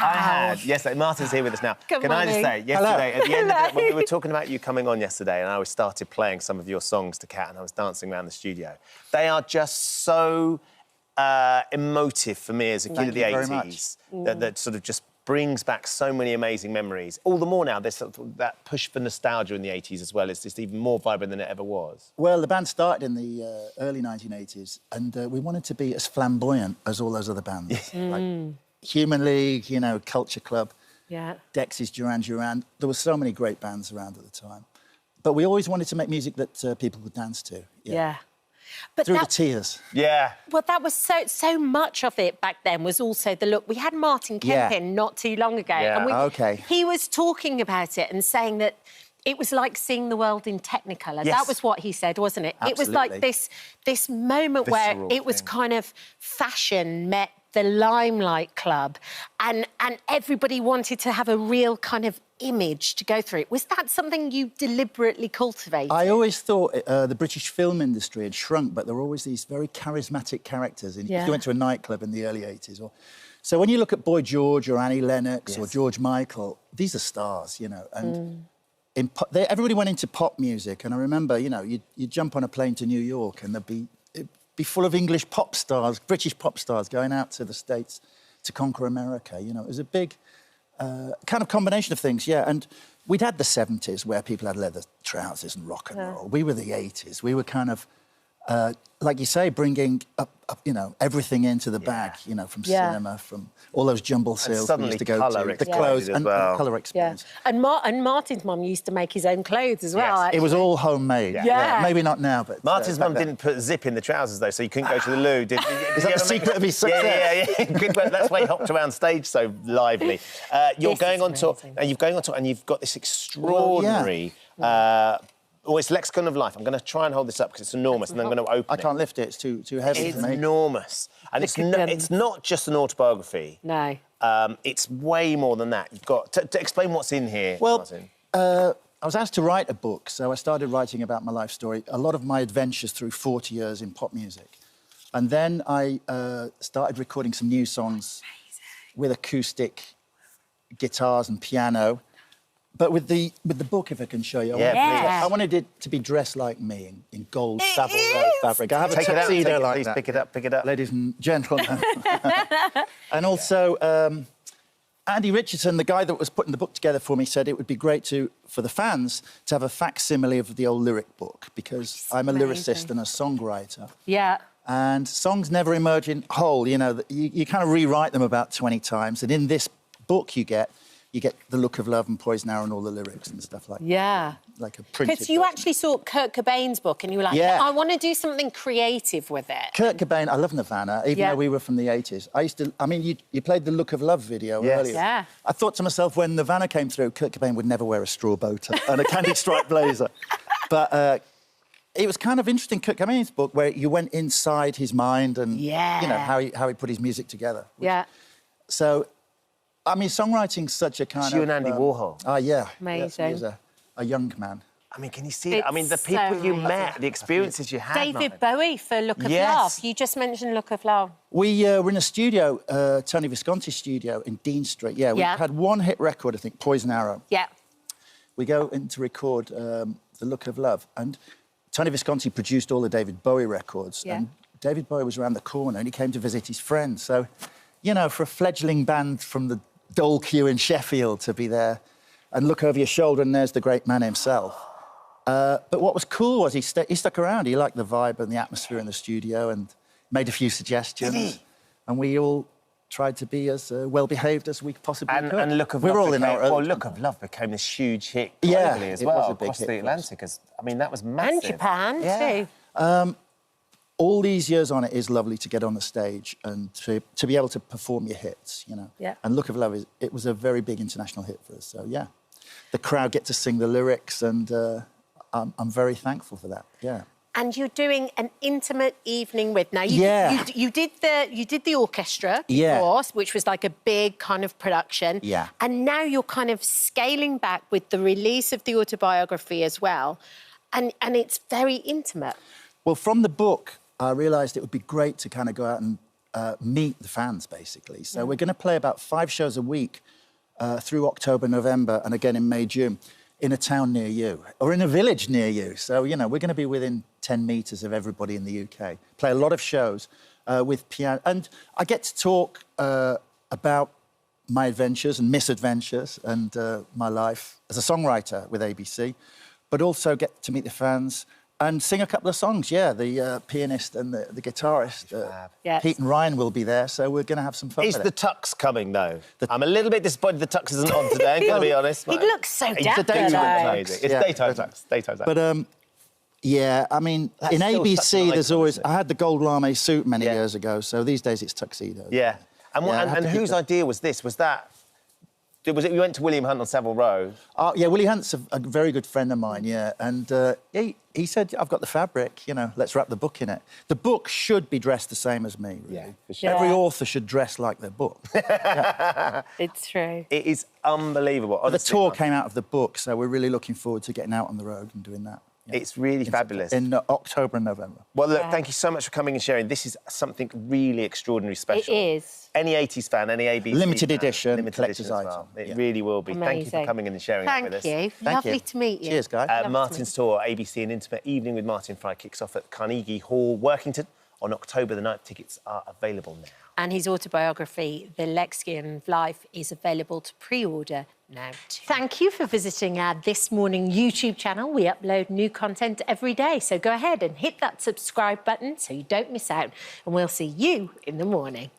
I had. Yes, Martin's here with us now. Good Can I just morning. say, yesterday, Hello. at the end of Hello. it, when we were talking about you coming on yesterday, and I started playing some of your songs to Kat, and I was dancing around the studio. They are just so emotive for me as a kid of the 80s. That sort of just brings back so many amazing memories. All the more now, there's sort of that push for nostalgia in the 80s as well. It's just even more vibrant than it ever was. Well, the band started in the early 1980s, and we wanted to be as flamboyant as all those other bands. Like Human League, you know, Culture Club, Dexys, Duran Duran. There were so many great bands around at the time. But we always wanted to make music that people could dance to. But Through the tears. Yeah. Well, that was so much of it back then was also the look. We had Martin Kemp in not too long ago. Yeah. And he was talking about it and saying that it was like seeing the world in Technicolor. Yes. That was what he said, wasn't it? Absolutely. It was like this moment where it was kind of fashion met the Limelight Club and everybody wanted to have a real kind of image to go through it. Was that something you deliberately cultivated? I always thought the British film industry had shrunk, but there were always these very charismatic characters. If you went to a nightclub in the early 80s. So when you look at Boy George or Annie Lennox or George Michael, these are stars, you know. And everybody went into pop music. And I remember, you know, you'd jump on a plane to New York and it'd be full of English pop stars, British pop stars, going out to the States to conquer America. You know, it was a big kind of combination of things, And we'd had the 70s where people had leather trousers and rock and roll. We were the 80s. We were kind of, like you say, bringing up, you know, everything into the bag, you know, from cinema, from all those jumble sales we used to go to, the clothes and colour experience. And Martin's mum used to make his own clothes as well. It was all homemade. Maybe not now, but Martin's mum didn't put zip in the trousers though, so you couldn't go to the loo. Did Is that the secret of his success? Yeah. That's why he hopped around stage so lively. You're going on tour, and you've got this extraordinary. It's Lexicon of Life. I'm going to try and hold this up because it's enormous, and then I'm going to open it. I can't lift it. It's too heavy It's for me. enormous. And it's not just an autobiography. No. It's way more than that. You've got... To explain what's in here, Well, Martin. I was asked to write a book, so I started writing about my life story, a lot of my adventures through 40 years in pop music. And then I started recording some new songs with acoustic guitars and piano. But with the book, if I can show you, I wanted it to be dressed like me in gold Savile Row fabric. I have a tuxedo like that. Pick it up. Ladies and gentlemen. And also, Andy Richardson, the guy that was putting the book together for me, said it would be great for the fans to have a facsimile of the old lyric book because I'm a lyricist and a songwriter. Yeah. And songs never emerge in whole. You know, you kind of rewrite them about 20 times. And in this book, you get The Look of Love and Poison Arrow and all the lyrics and stuff like that. Yeah. Like a printed Because you version. actually saw Kurt Cobain's book and you were like, I want to do something creative with it. Kurt Cobain, I love Nirvana, even though we were from the 80s. I mean, you played the Look of Love video earlier. Yeah. I thought to myself, when Nirvana came through, Kurt Cobain would never wear a straw boat and a candy stripe blazer. But it was kind of interesting, Kurt Cobain's book, where you went inside his mind and, you know, how he put his music together. So... I mean, songwriting's such a kind of... You and Andy Warhol. Oh, yeah. Amazing. He was a young man. I mean, can you see it? I mean, the people you met, the experiences you had. David Bowie for Look of Love. You just mentioned Look of Love. We were in a studio, Tony Visconti's studio in Dean Street. We had one hit record, I think, Poison Arrow. We go in to record The Look of Love, and Tony Visconti produced all the David Bowie records, and David Bowie was around the corner, and he came to visit his friend. So, you know, for a fledgling band from the Doyle Q in Sheffield to be there and look over your shoulder and there's the great man himself. But what was cool was he stuck around. He liked the vibe and the atmosphere in the studio and made a few suggestions. Did he? And we all tried to be as well-behaved as we possibly could. And Look of Love Look of Love became this huge hit globally as well, across the Atlantic. I mean, that was massive. And Japan, too. All these years on, it is lovely to get on the stage and to be able to perform your hits, you know. And Look of Love, it was a very big international hit for us, so, The crowd get to sing the lyrics and I'm very thankful for that, And you're doing an intimate evening with... Now, you did the orchestra, of course, which was like a big kind of production. And now you're kind of scaling back with the release of the autobiography as well. And it's very intimate. Well, from the book, I realised it would be great to kind of go out and meet the fans, basically. So we're going to play about 5 shows a week through October, November, and again in May, June, in a town near you, or in a village near you. So, you know, we're going to be within 10 metres of everybody in the UK. Play a lot of shows with piano. And I get to talk about my adventures and misadventures and my life as a songwriter with ABC, but also get to meet the fans and sing a couple of songs. Yeah, the pianist and the guitarist, Pete and Ryan, will be there, so we're going to have some fun. Is the Tux coming, though? I'm a little bit disappointed the Tux isn't on today, I'm going to be honest. He looks so dapper, It's daytime Tux. Daytime Tux. But, yeah, I mean, in ABC, there's always... I had the gold lame suit many years ago, so these days it's tuxedo. Yeah. And whose idea was this? Was that... Was it you went to William Hunt on Savile Row? Yeah, Willie Hunt's a very good friend of mine, yeah. And he said, I've got the fabric, you know, let's wrap the book in it. The book should be dressed the same as me, really. Yeah, for sure. Every author should dress like their book. It's true. It is unbelievable. The tour came out of the book, so we're really looking forward to getting out on the road and doing that. Yeah. It's really fabulous. In October and November. Well, look, thank you so much for coming and sharing. This is something really extraordinary special. It is. Any 80s fan, any ABC Limited fan, edition, collector's item. Well. It really will be. Amazing. Thank you for coming in and sharing that with us. Thank you. Lovely to meet you. Cheers, guys. Martin's tour, ABC An Intimate Evening with Martin Fry, kicks off at Carnegie Hall, Workington, on October the 9th. Tickets are available now. And his autobiography, The Lexian of Life, is available to pre-order now too. Thank you for visiting our This Morning YouTube channel. We upload new content every day, so go ahead and hit that subscribe button so you don't miss out. And we'll see you in the morning.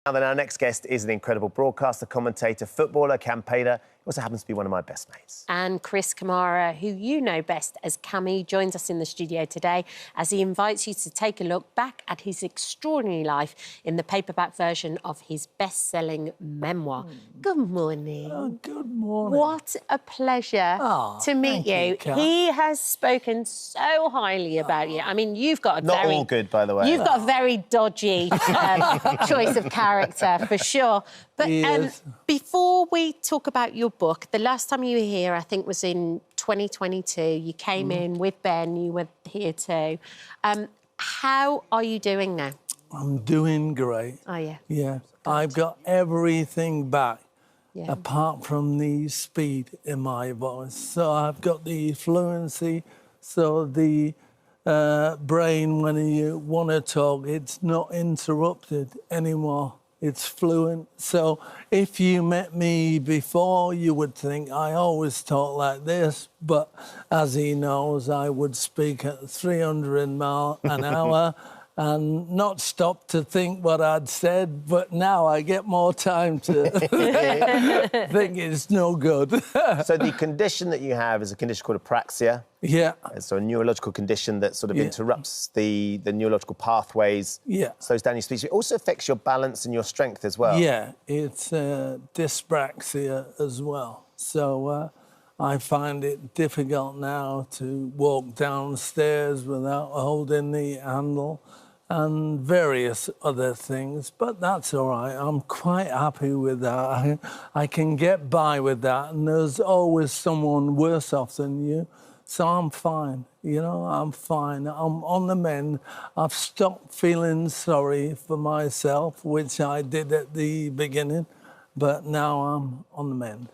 Now then, our next guest is an incredible broadcaster, commentator, footballer, campaigner. He also happens to be one of my best mates. And Chris Kamara, who you know best as Cammy, joins us in the studio today as he invites you to take a look back at his extraordinary life in the paperback version of his best-selling memoir. Good morning. Oh, good morning. What a pleasure to meet you. He has spoken so highly about you. I mean, you've got a Not all good, by the way. You've got a very dodgy choice of character, for sure. But before we talk about your book, the last time you were here, I think, was in 2022. You came in with Ben. You were here too. How are you doing now? I'm doing great. Are you? Yeah. I've got everything back, apart from the speed in my voice. So I've got the fluency, so the brain, when you want to talk, it's not interrupted anymore. It's fluent. So if you met me before, you would think I always talk like this. But as he knows, I would speak at 300 miles an hour and not stop to think what I'd said. But now I get more time to think it's no good. So the condition that you have is a condition called apraxia. Yeah. So a neurological condition that sort of interrupts the neurological pathways, slows down your speech. It also affects your balance and your strength as well. Yeah, it's dyspraxia as well. So I find it difficult now to walk downstairs without holding the handle and various other things, but that's all right. I'm quite happy with that. I can get by with that, and there's always someone worse off than you. So I'm fine, you know, I'm fine. I'm on the mend. I've stopped feeling sorry for myself, which I did at the beginning, but now I'm on the mend.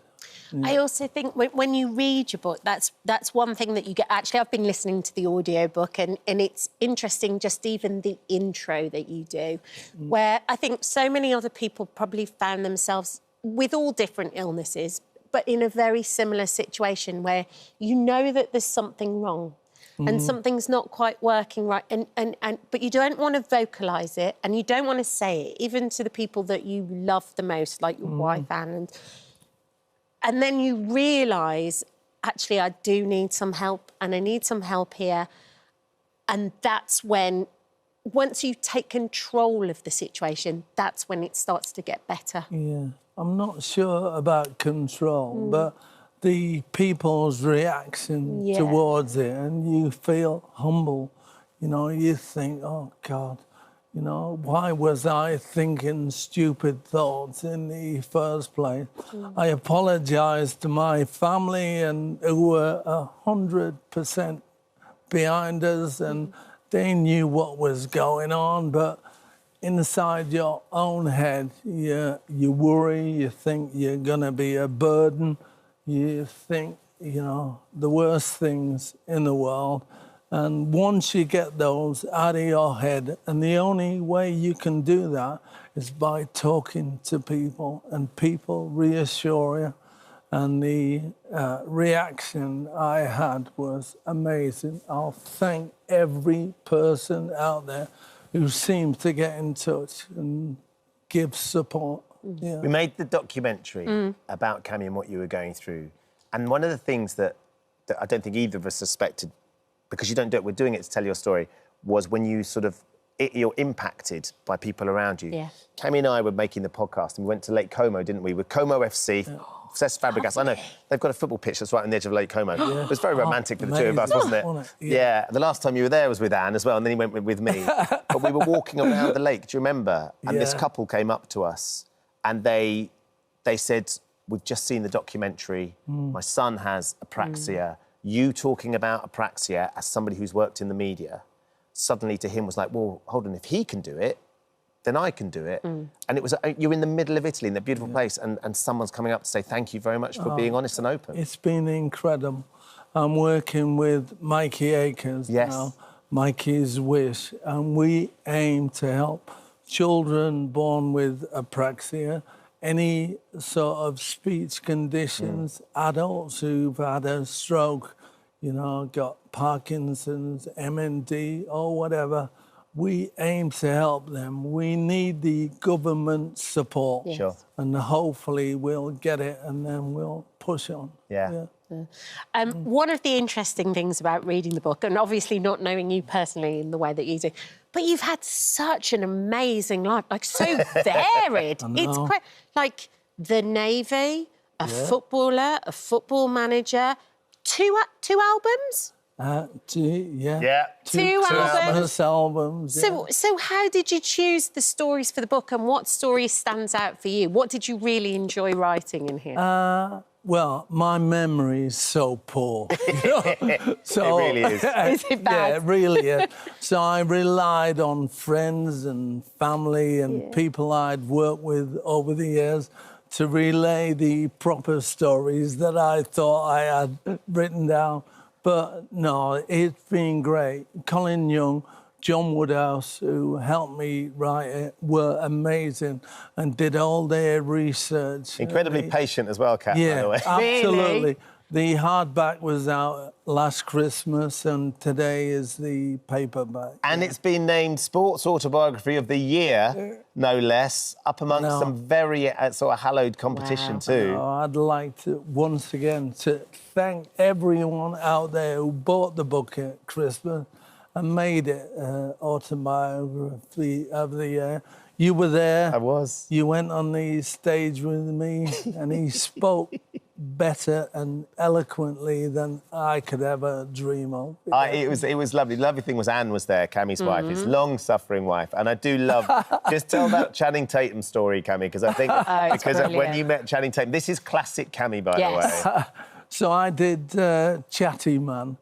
Yeah. I also think when you read your book, that's one thing that you get. Actually, I've been listening to the audiobook and it's interesting, just even the intro that you do, where I think so many other people probably found themselves with all different illnesses, but in a very similar situation where you know that there's something wrong and something's not quite working right, but you don't want to vocalise it and you don't want to say it, even to the people that you love the most, like your wife, Anne. And then you realise, actually, I do need some help and I need some help here. And that's when, once you take control of the situation, that's when it starts to get better. Yeah, I'm not sure about control, but the people's reaction towards it, and you feel humble. You know, you think, oh, God, you know, why was I thinking stupid thoughts in the first place? I apologise to my family and who were 100% behind us, and they knew what was going on, but inside your own head, you worry, you think you're going to be a burden, you think, you know, the worst things in the world. And once you get those out of your head, and the only way you can do that is by talking to people, and people reassure you. And the reaction I had was amazing. I'll thank every person out there who seems to get in touch and give support. Yeah. We made the documentary about Cammy and what you were going through. And one of the things that I don't think either of us suspected, because you don't do it, we're doing it to tell your story, was when you sort of, you're impacted by people around you. Yeah. Cammy and I were making the podcast and we went to Lake Como, didn't we, with Como FC. Yeah. Cesc Fabregas. I know, they've got a football pitch that's right on the edge of Lake Como. Yeah. It was very romantic for the two of us, wasn't it? Yeah. The last time you were there was with Anne as well, and then he went with me. But we were walking around the lake, do you remember? And this couple came up to us and they said, we've just seen the documentary. My son has apraxia. You talking about apraxia as somebody who's worked in the media, suddenly to him was like, well, hold on, if he can do it, then I can do it. And it was, you're in the middle of Italy, in that beautiful place, and someone's coming up to say thank you very much for being honest and open. It's been incredible. I'm working with Mikey Akers now, Mikey's Wish, and we aim to help children born with apraxia, any sort of speech conditions, adults who've had a stroke, you know, got Parkinson's, MND, or whatever. We aim to help them. We need the government support. Sure. And hopefully we'll get it and then we'll push on. Yeah. One of the interesting things about reading the book, and obviously not knowing you personally in the way that you do, but you've had such an amazing life, like so varied. It's quite like the Navy, a footballer, a football manager, two albums. Two albums. So how did you choose the stories for the book, and what story stands out for you? What did you really enjoy writing in here? Well, my memory is so poor. So, it really is. Is it bad? Yeah, it really is. So I relied on friends and family and people I'd worked with over the years to relay the proper stories that I thought I had written down. But no, it's been great. Colin Young, John Woodhouse, who helped me write it, were amazing and did all their research. Incredibly patient as well, Kat, by the way. Absolutely. Really? The hardback was out last Christmas and today is the paperback. And it's been named Sports Autobiography of the Year, no less, up amongst some very sort of hallowed competition too. I'd like to, once again, to thank everyone out there who bought the book at Christmas and made it Autobiography of the Year. You were there. I was. You went on the stage with me and he spoke better and eloquently than I could ever dream of. It was lovely. The lovely thing was Anne was there, Cammy's wife, his long-suffering wife. And I do love... Just tell about Channing Tatum's story, Cammy, because I think... because when you met Channing Tatum... This is classic Cammy, by the way. So I did Chatty Man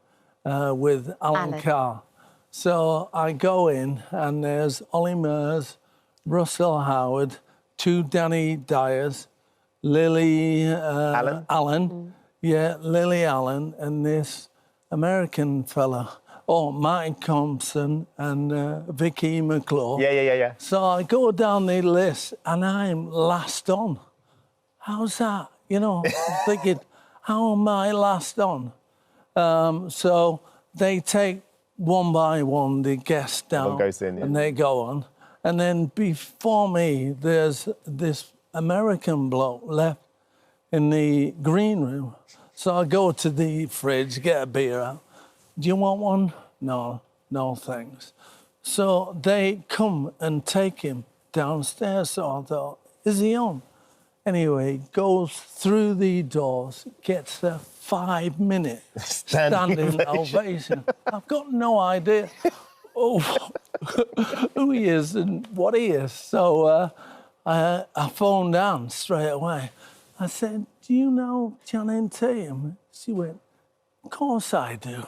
with Alan Carr. So I go in and there's Ollie Murs, Russell Howard, two Danny Dyers, Lily Allen. Yeah, Lily Allen, and this American fella, Martin Compson and Vicky McClure. Yeah. So I go down the list and I'm last on. How's that? You know, thinking, how am I last on? So they take one by one the guests down and they go on. And then before me, there's this American bloke left in the green room. So I go to the fridge, get a beer out. Do you want one? No, thanks. So they come and take him downstairs. So I thought, is he on? Anyway, goes through the doors, gets a 5-minute standing ovation. I've got no idea who he is and what he is. So I phoned down straight away. I said, do you know Channing Tatum? She went, of course I do.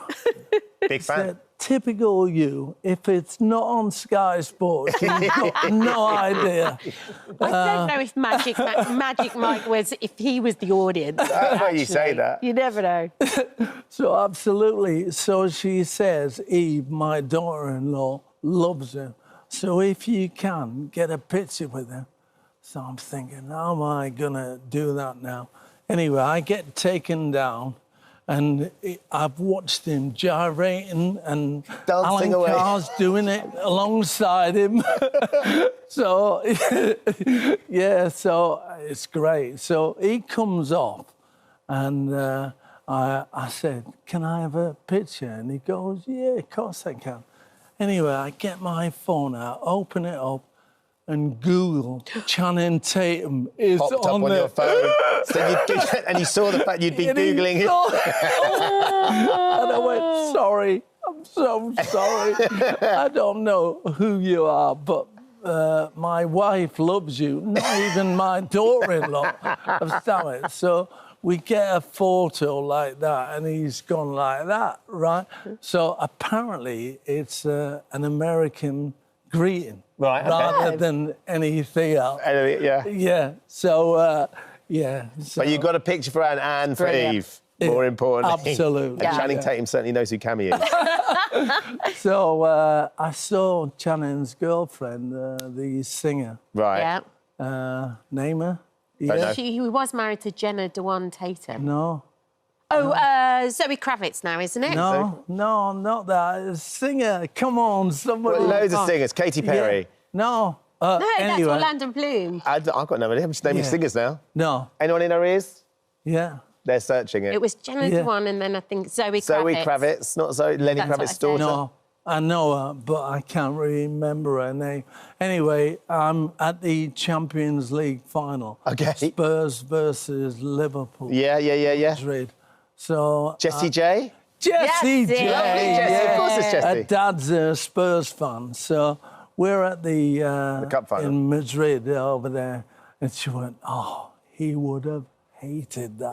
Big fan. typical you. If it's not on Sky Sports, you've got no idea. I don't know if Magic Mike was, if he was the audience. You say that. You never know. So, absolutely. So she says, Eve, my daughter-in-law, loves him. So if you can, get a picture with him. So I'm thinking, how am I going to do that now? Anyway, I get taken down, and I've watched him gyrating, and dancing Alan away. Carr's doing it alongside him. So, yeah, so it's great. So he comes off, and I said, can I have a picture? And he goes, yeah, of course I can. Anyway, I get my phone out, open it up, and Google Channing Tatum is Popped up on your phone. And you saw the fact you'd been Googling him. And I went, sorry, I'm so sorry. I don't know who you are, but my wife loves you, not even my daughter-in-law. So we get a photo like that, and he's gone like that, right? So apparently it's an American greeting, right? Rather than anything else. Yeah. Yeah. So, yeah. So, but you got a picture for Anne and for Eve. More importantly. Absolutely. And Channing Tatum certainly knows who Cammy is. So I saw Channing's girlfriend, the singer. Right. Yeah. Name her? Yeah. He was married to Jenna Dewan Tatum. No. Oh, Zoe Kravitz now, isn't it? No, not that. A singer. Come on, somebody. Well, loads of singers. Katy Perry. Yeah. No. No, anyway. that's Orlando Bloom. I've got no idea. I'm just naming singers now. No. Anyone in her ears? Yeah. They're searching it. It was Jenna Dewan, and then I think Zoe Kravitz. Zoe Kravitz, not Zoe. Lenny Kravitz's daughter. No. I know her, but I can't remember her name. Anyway, I'm at the Champions League final. Okay. Spurs versus Liverpool. Yeah. Madrid. So Jessie J? Jessie J. Lovely Jessie, of course it's Jessie. Her dad's a Spurs fan, so we're at the cup final in Madrid over there, and she went, "Oh, he would have hated that."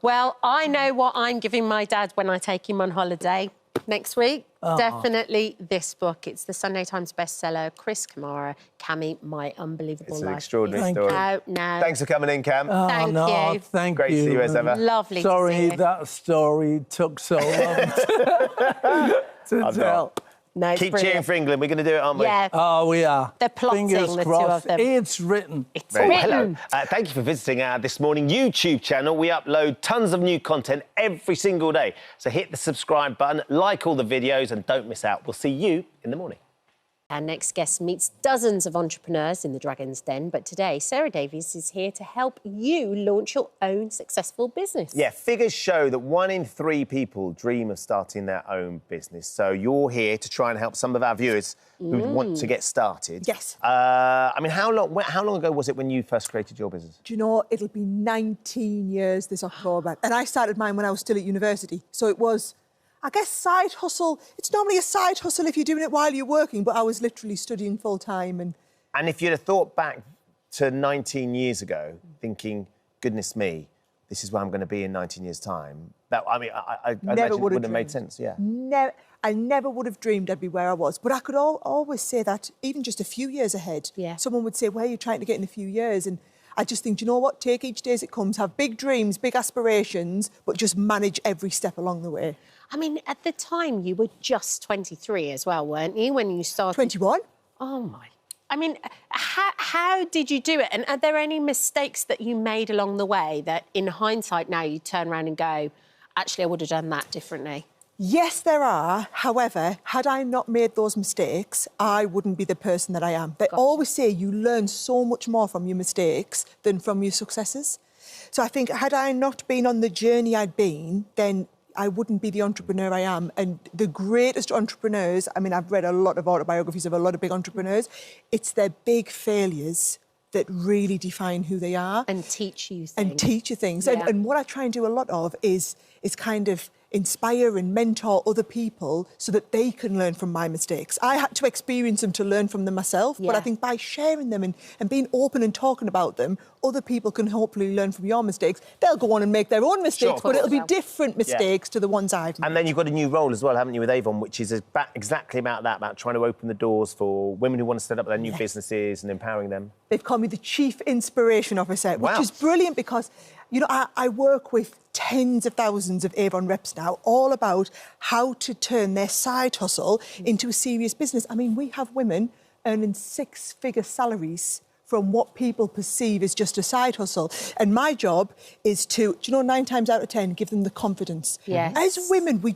Well, I know what I'm giving my dad when I take him on holiday next week. Definitely this book. It's the Sunday Times bestseller, Chris Kamara, Cammy, My Unbelievable It's Life. an extraordinary story. Oh, no. Thanks for coming in, Cam. Thank you. Thank Great you. to see you as ever. Lovely Sorry to see you. that story took so long to tell. No, it's Keep brilliant. cheering for England. We're going to do it, aren't we? Yeah. Oh, we are. They're plotting, Fingers the two crossed. of them. It's written. It's Hello. written. Thank you for visiting our This Morning YouTube channel. We upload tons of new content every single day. So hit the subscribe button, like all the videos, and don't miss out. We'll see you in the morning. Our next guest meets dozens of entrepreneurs in the Dragon's Den, but today Sarah Davies is here to help you launch your own successful business. Yeah, figures show that 1 in 3 people dream of starting their own business. So you're here to try and help some of our viewers who want to get started. Yes. I mean, how long ago was it when you first created your business? Do you know, it'll be 19 years this October. And I started mine when I was still at university. So it was, I guess, side hustle. It's normally a side hustle if you're doing it while you're working, but I was literally studying full time. And if you'd have thought back to 19 years ago, thinking, goodness me, this is where I'm going to be in 19 years' time, that, I mean, I imagine it wouldn't have made sense, yeah. I never would have dreamed I'd be where I was. But I could always say that even just a few years ahead. Yeah. Someone would say, where are you trying to get in a few years? And I just think, do you know what? Take each day as it comes, have big dreams, big aspirations, but just manage every step along the way. I mean, at the time, you were just 23 as well, weren't you, when you started? 21. Oh, my. I mean, how did you do it? And are there any mistakes that you made along the way that, in hindsight, now you turn around and go, actually, I would have done that differently? Yes, there are. However, had I not made those mistakes, I wouldn't be the person that I am. They always say you learn so much more from your mistakes than from your successes. So I think had I not been on the journey I'd been, then I wouldn't be the entrepreneur I am. And the greatest entrepreneurs, I mean, I've read a lot of autobiographies of a lot of big entrepreneurs, it's their big failures that really define who they are. And teach you things. And teach you things. Yeah. And what I try and do a lot of is kind of inspire and mentor other people so that they can learn from my mistakes. I had to experience them to learn from them myself, but I think by sharing them and being open and talking about them, other people can hopefully learn from your mistakes. They'll go on and make their own mistakes, but it'll be different mistakes to the ones I've made. And then you've got a new role as well, haven't you, with Avon, which is exactly about that, about trying to open the doors for women who want to set up their new businesses and empowering them. They've called me the Chief Inspiration Officer, which is brilliant because, you know, I work with tens of thousands of Avon reps now, all about how to turn their side hustle into a serious business. I mean, we have women earning six-figure salaries from what people perceive as just a side hustle. And my job is to, do you know, 9 times out of 10, give them the confidence. Yes. As women, we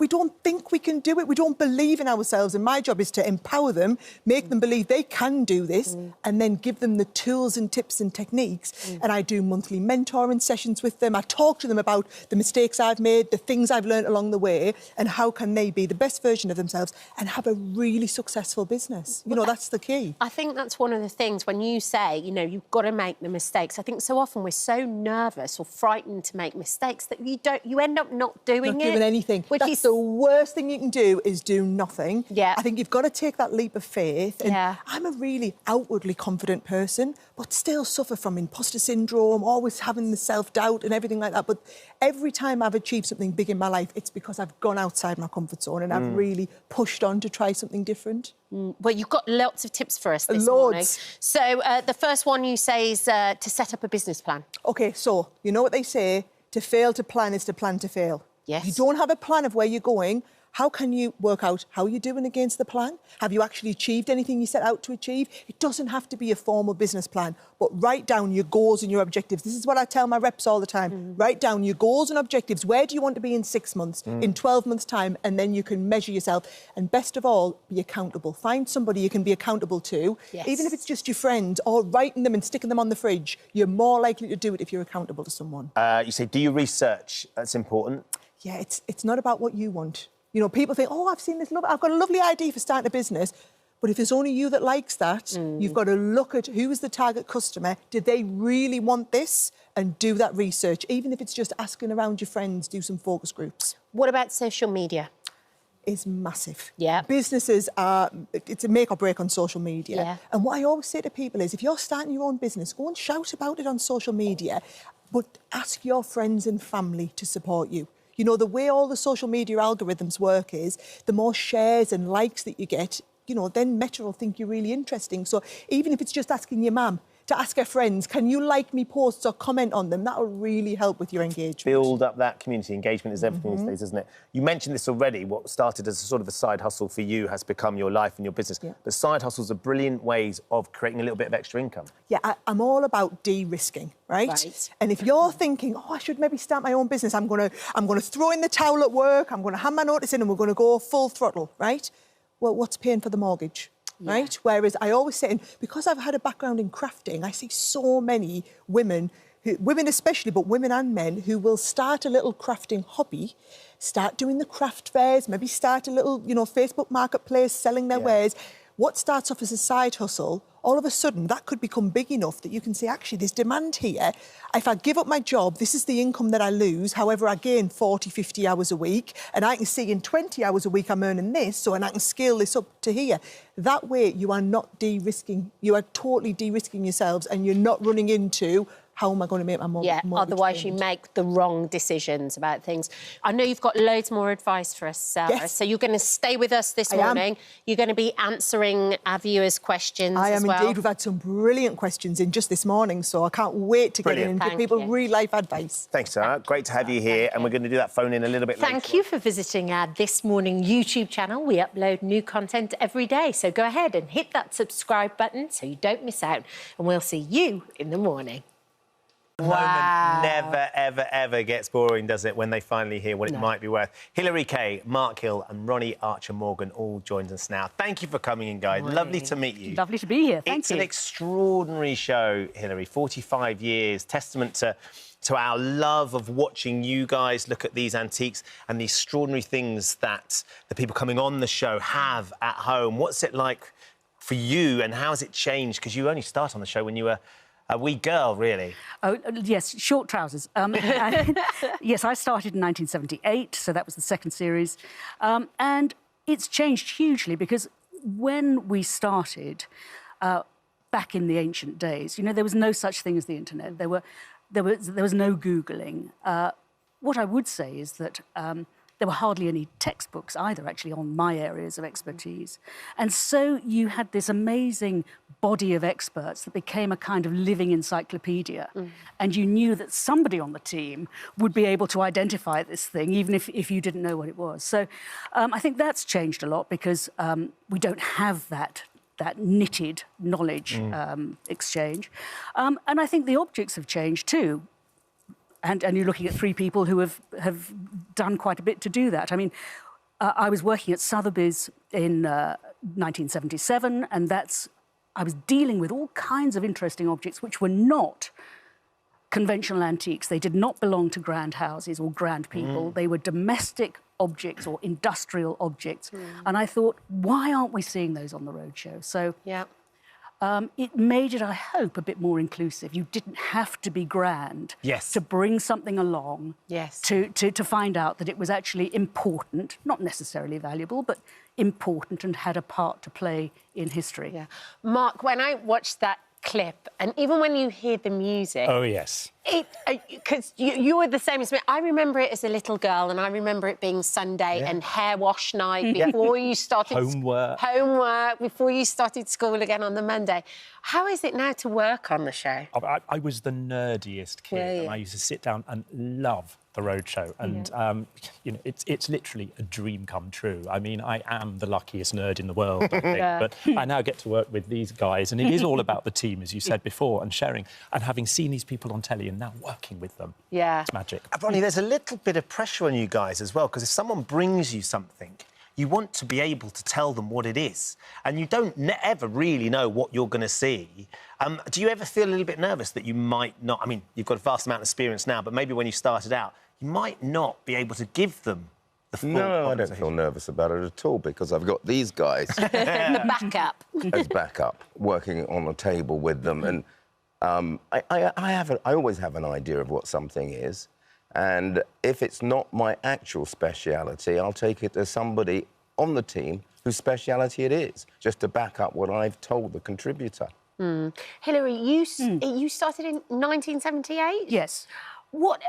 don't think we can do it. We don't believe in ourselves. And my job is to empower them, make them believe they can do this, and then give them the tools and tips and techniques. And I do monthly mentoring sessions with them. I talk to them about the mistakes I've made, the things I've learned along the way, and how can they be the best version of themselves and have a really successful business. You know, that's the key. I think that's one of the things when you say, you know, you've got to make the mistakes. I think so often we're so nervous or frightened to make mistakes that you end up not doing anything. That's the worst thing you can do is do nothing. Yeah. I think you've got to take that leap of faith. And I'm a really outwardly confident person, but still suffer from imposter syndrome, always having the self-doubt and everything like that. But every time I've achieved something big in my life, it's because I've gone outside my comfort zone and I've really pushed on to try something different. Well, you've got lots of tips for us this morning. So the first one you say is to set up a business plan. OK, so you know what they say? To fail to plan is to plan to fail. Yes. If you don't have a plan of where you're going, how can you work out how you're doing against the plan? Have you actually achieved anything you set out to achieve? It doesn't have to be a formal business plan, but write down your goals and your objectives. This is what I tell my reps all the time. Write down your goals and objectives. Where do you want to be in 6 months, in 12 months' time? And then you can measure yourself. And best of all, be accountable. Find somebody you can be accountable to, even if it's just your friend, or writing them and sticking them on the fridge. You're more likely to do it if you're accountable to someone. You say, do your research. That's important. Yeah, it's not about what you want. You know, people think, oh, I've got a lovely idea for starting a business. But if it's only you that likes that, you've got to look at who is the target customer. Did they really want this? And do that research. Even if it's just asking around your friends, do some focus groups. What about social media? Is massive. Yeah. Businesses it's a make or break on social media. Yeah. And what I always say to people is, if you're starting your own business, go and shout about it on social media, but ask your friends and family to support you. You know, the way all the social media algorithms work is the more shares and likes that you get, you know, then Meta will think you're really interesting. So even if it's just asking your mum to ask her friends, can you like me posts or comment on them? That'll really help with your engagement. Build up that community. Engagement is everything these days, isn't it? You mentioned this already. What started as a sort of a side hustle for you has become your life and your business. Yeah. But side hustles are brilliant ways of creating a little bit of extra income. Yeah, I'm all about de-risking, right? And if you're thinking, oh, I should maybe start my own business, I'm going to throw in the towel at work, I'm going to hand my notice in and we're going to go full throttle, right? Well, what's paying for the mortgage? Yeah. Right? Whereas I always say, and because I've had a background in crafting, I see so many women, women especially, but women and men, who will start a little crafting hobby, start doing the craft fairs, maybe start a little, you know, Facebook marketplace, selling their wares. What starts off as a side hustle, all of a sudden, that could become big enough that you can say, actually, there's demand here. If I give up my job, this is the income that I lose. However, I gain 40, 50 hours a week, and I can see in 20 hours a week I'm earning this, and I can scale this up to here. That way, you are not de-risking. You are totally de-risking yourselves, and you're not running into, how am I going to make my mortgage payment? Otherwise you make the wrong decisions about things. I know you've got loads more advice for us, Sarah. Yes. So you're going to stay with us this morning. You're going to be answering our viewers' questions I am indeed. We've had some brilliant questions in just this morning, so I can't wait to get in and give people real life advice. Thanks, Sarah. Great to have you here, and we're going to do that phone in a little bit later. Thank you for visiting our This Morning YouTube channel. We upload new content every day, so go ahead and hit that subscribe button so you don't miss out, and we'll see you in the morning. Wow. Never, ever, ever gets boring, does it, when they finally hear what it might be worth. Hilary Kay, Mark Hill and Ronnie Archer-Morgan all joined us now. Thank you for coming in, guys. Lovely to meet you. Lovely to be here. Thank you. It's an extraordinary show, Hilary. 45 years, testament to our love of watching you guys look at these antiques and the extraordinary things that the people coming on the show have at home. What's it like for you and how has it changed? Because you only started on the show when you were A wee girl, really. Oh, yes, short trousers. Yes, I started in 1978, so that was the second series. And it's changed hugely because when we started, back in the ancient days, you know, there was no such thing as the internet. There was no Googling. What I would say is that there were hardly any textbooks either, actually, on my areas of expertise. And so you had this amazing body of experts that became a kind of living encyclopedia. And you knew that somebody on the team would be able to identify this thing, even if you didn't know what it was. So I think that's changed a lot because we don't have that knitted knowledge exchange. And I think the objects have changed too. And you're looking at three people who have done quite a bit to do that. I mean, I was working at Sotheby's in 1977, and I was dealing with all kinds of interesting objects which were not conventional antiques. They did not belong to grand houses or grand people. They were domestic objects or industrial objects. And I thought, why aren't we seeing those on the roadshow? So it made it, I hope, a bit more inclusive. You didn't have to be grand to bring something along to find out that it was actually important, not necessarily valuable, but important and had a part to play in history. Yeah. Mark, when I watched that clip, and even when you hear the music... Oh, yes. Because you were the same as me. I remember it as a little girl, and I remember it being Sunday and hair wash night before you started... Homework, before you started school again on the Monday. How is it now to work on the show? I was the nerdiest kid, and I used to sit down and love the roadshow, and you know, it's literally a dream come true. I mean, I am the luckiest nerd in the world, I think, but I now get to work with these guys, and it is all about the team, as you said before, and sharing, and having seen these people on telly and now working with them. Yeah, it's magic. Ronnie, there's a little bit of pressure on you guys as well, because if someone brings you something, you want to be able to tell them what it is, and you don't ever really know what you're going to see. Do you ever feel a little bit nervous that you might not... I mean, you've got a vast amount of experience now, but maybe when you started out, you might not be able to give them the full... No, I don't feel nervous about it at all, because I've got these guys... the backup. As backup, working on a table with them, and I always have an idea of what something is, and if it's not my actual speciality, I'll take it to somebody on the team whose speciality it is, just to back up what I've told the contributor. Hilary, you started in 1978? Yes. What...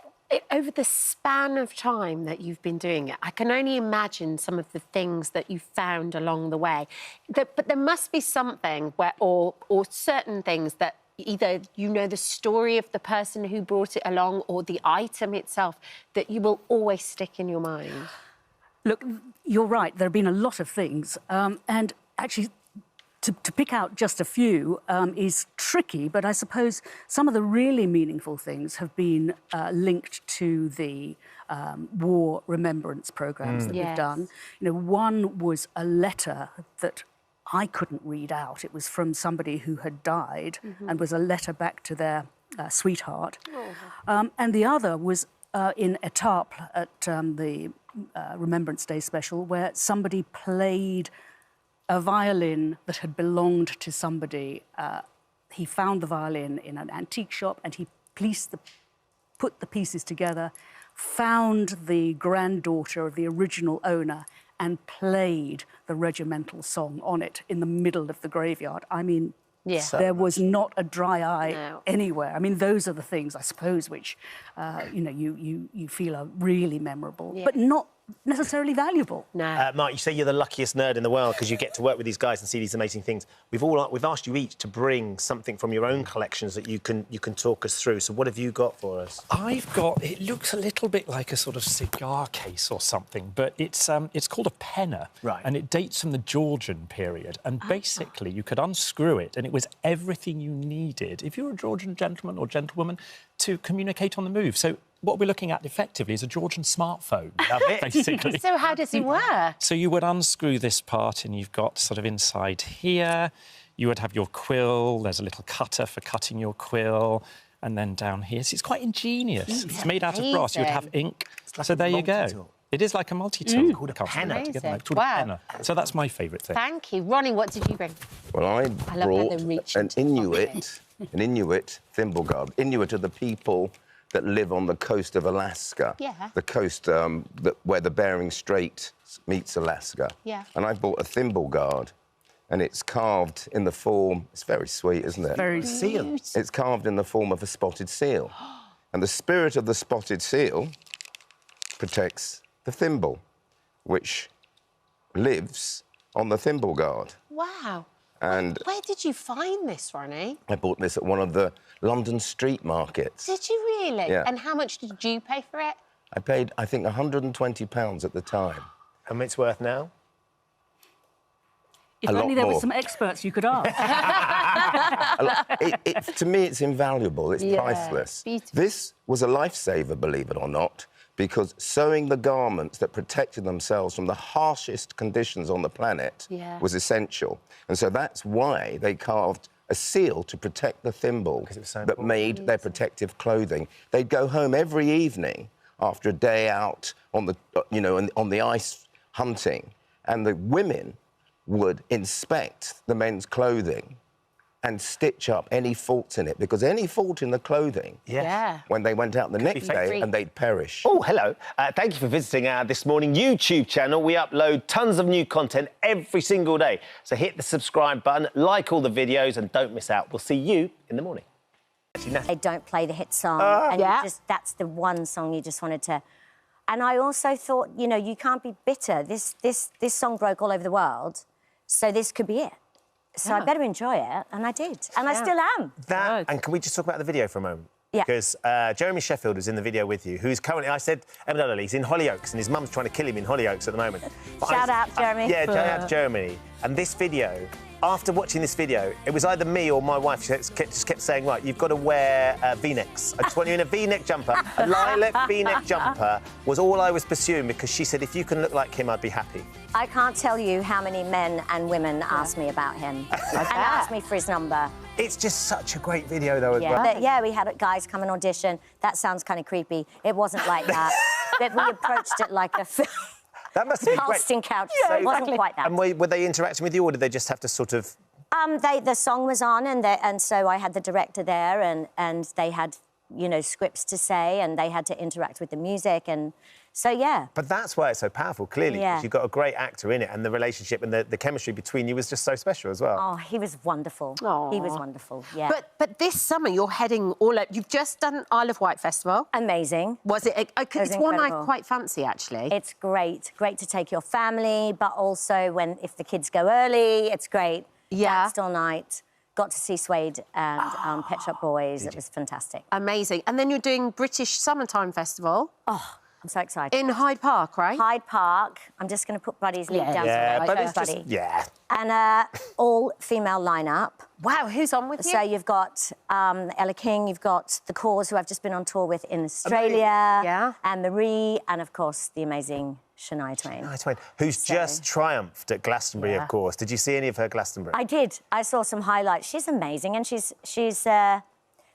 Over the span of time that you've been doing it, I can only imagine some of the things that you found along the way. But there must be something or certain things that either you know the story of the person who brought it along or the item itself that you will always stick in your mind. Look, you're right. There have been a lot of things. And actually... To pick out just a few is tricky, but I suppose some of the really meaningful things have been linked to the war remembrance programmes that we've done. You know, one was a letter that I couldn't read out. It was from somebody who had died and was a letter back to their sweetheart. And the other was in Étaples at the Remembrance Day special, where somebody played a violin that had belonged to somebody. He found the violin in an antique shop and he put the pieces together, found the granddaughter of the original owner and played the regimental song on it in the middle of the graveyard. I mean, there was not a dry eye anywhere. I mean, those are the things, I suppose, which, you know, you feel are really memorable, but not necessarily valuable. No. Mark, you say you're the luckiest nerd in the world because you get to work with these guys and see these amazing things. We've asked you each to bring something from your own collections that you can talk us through. So what have you got for us? I've got... It looks a little bit like a sort of cigar case or something, but it's called a penner. Right. And it dates from the Georgian period. And basically, you could unscrew it, and it was everything you needed, if you were a Georgian gentleman or gentlewoman, to communicate on the move. So what we're looking at effectively is a Georgian smartphone, basically. So how does it work? So you would unscrew this part and you've got sort of inside here, you would have your quill, there's a little cutter for cutting your quill, and then down here. So it's quite ingenious. It's made out of brass. You would have ink. So there you go. It is like a multi-tool. Called a penna. It's called a penna. So that's my favourite thing. Thank you. Ronnie, what did you bring? Well, I brought an Inuit thimble guard. Inuit are the people that live on the coast of Alaska. Yeah. The coast where the Bering Strait meets Alaska. Yeah. And I bought a thimble guard, and it's carved in the form... It's very sweet, isn't it? Very seal. It's carved in the form of a spotted seal. And the spirit of the spotted seal protects the thimble, which lives on the thimble guard. Wow. And where did you find this, Ronnie? I bought this at one of the London street markets. Did you really? Yeah. And how much did you pay for it? I paid, I think, £120 at the time. How much it's worth now? If only there were some experts you could ask. To me, it's invaluable. It's priceless. Beautiful. This was a lifesaver, believe it or not, because sewing the garments that protected themselves from the harshest conditions on the planet was essential. And so that's why they carved a seal to protect the thimble that made their protective clothing. They'd go home every evening after a day out on the, on the ice hunting, and the women would inspect the men's clothing and stitch up any faults in it, because any fault in the clothing, when they went out the next day, and they'd perish. Oh, hello. Thank you for visiting our This Morning YouTube channel. We upload tons of new content every single day. So hit the subscribe button, like all the videos, and don't miss out. We'll see you in the morning. They don't play the hit song, and that's the one song you just wanted to... And I also thought, you know, you can't be bitter. This song broke all over the world, so this could be it. So I better enjoy it, and I did. And I still am. And can we just talk about the video for a moment? Yeah. Because Jeremy Sheffield is in the video with you, who's currently, I said, evidently, he's in Hollyoaks, and his mum's trying to kill him in Hollyoaks at the moment. Shout out, Jeremy. Yeah, shout out to Jeremy. And this video, after watching this video, it was either me or my wife just kept saying, right, you've got to wear V-necks. I just want you in a V-neck jumper. A lilac V-neck jumper was all I was pursuing, because she said, if you can look like him, I'd be happy. I can't tell you how many men and women ask me about him and ask me for his number. It's just such a great video, though, as well. But, we had guys come and audition. That sounds kind of creepy. It wasn't like that. But we approached it like a film. That must have been casting couch. Yeah, it wasn't quite that. And were they interacting with you, or did they just have to sort of... The song was on, and so I had the director there, and they had, you know, scripts to say, and they had to interact with the music, and so, But that's why it's so powerful, clearly, because you've got a great actor in it, and the relationship and the chemistry between you was just so special as well. Oh, he was wonderful. Aww. He was wonderful, yeah. But this summer, you're heading all out... You've just done Isle of Wight Festival. Amazing. Was it? It's one I quite fancy, actually. It's great. Great to take your family, but also if the kids go early, it's great. Danced all night. Got to see Suede and Pet Shop Boys. It was fantastic. Amazing. And then you're doing British Summertime Festival. Oh, I'm so excited. In Hyde Park, right? Hyde Park. I'm just going to put Buddy's link down. But it's just... And all-female lineup. Wow, who's on with you? So you've got Ella King, you've got The Cause, who I've just been on tour with in Australia, and Marie, and, of course, the amazing Shania Twain. Shania Twain, who's just triumphed at Glastonbury, of course. Did you see any of her Glastonbury? I did. I saw some highlights. She's amazing, and she's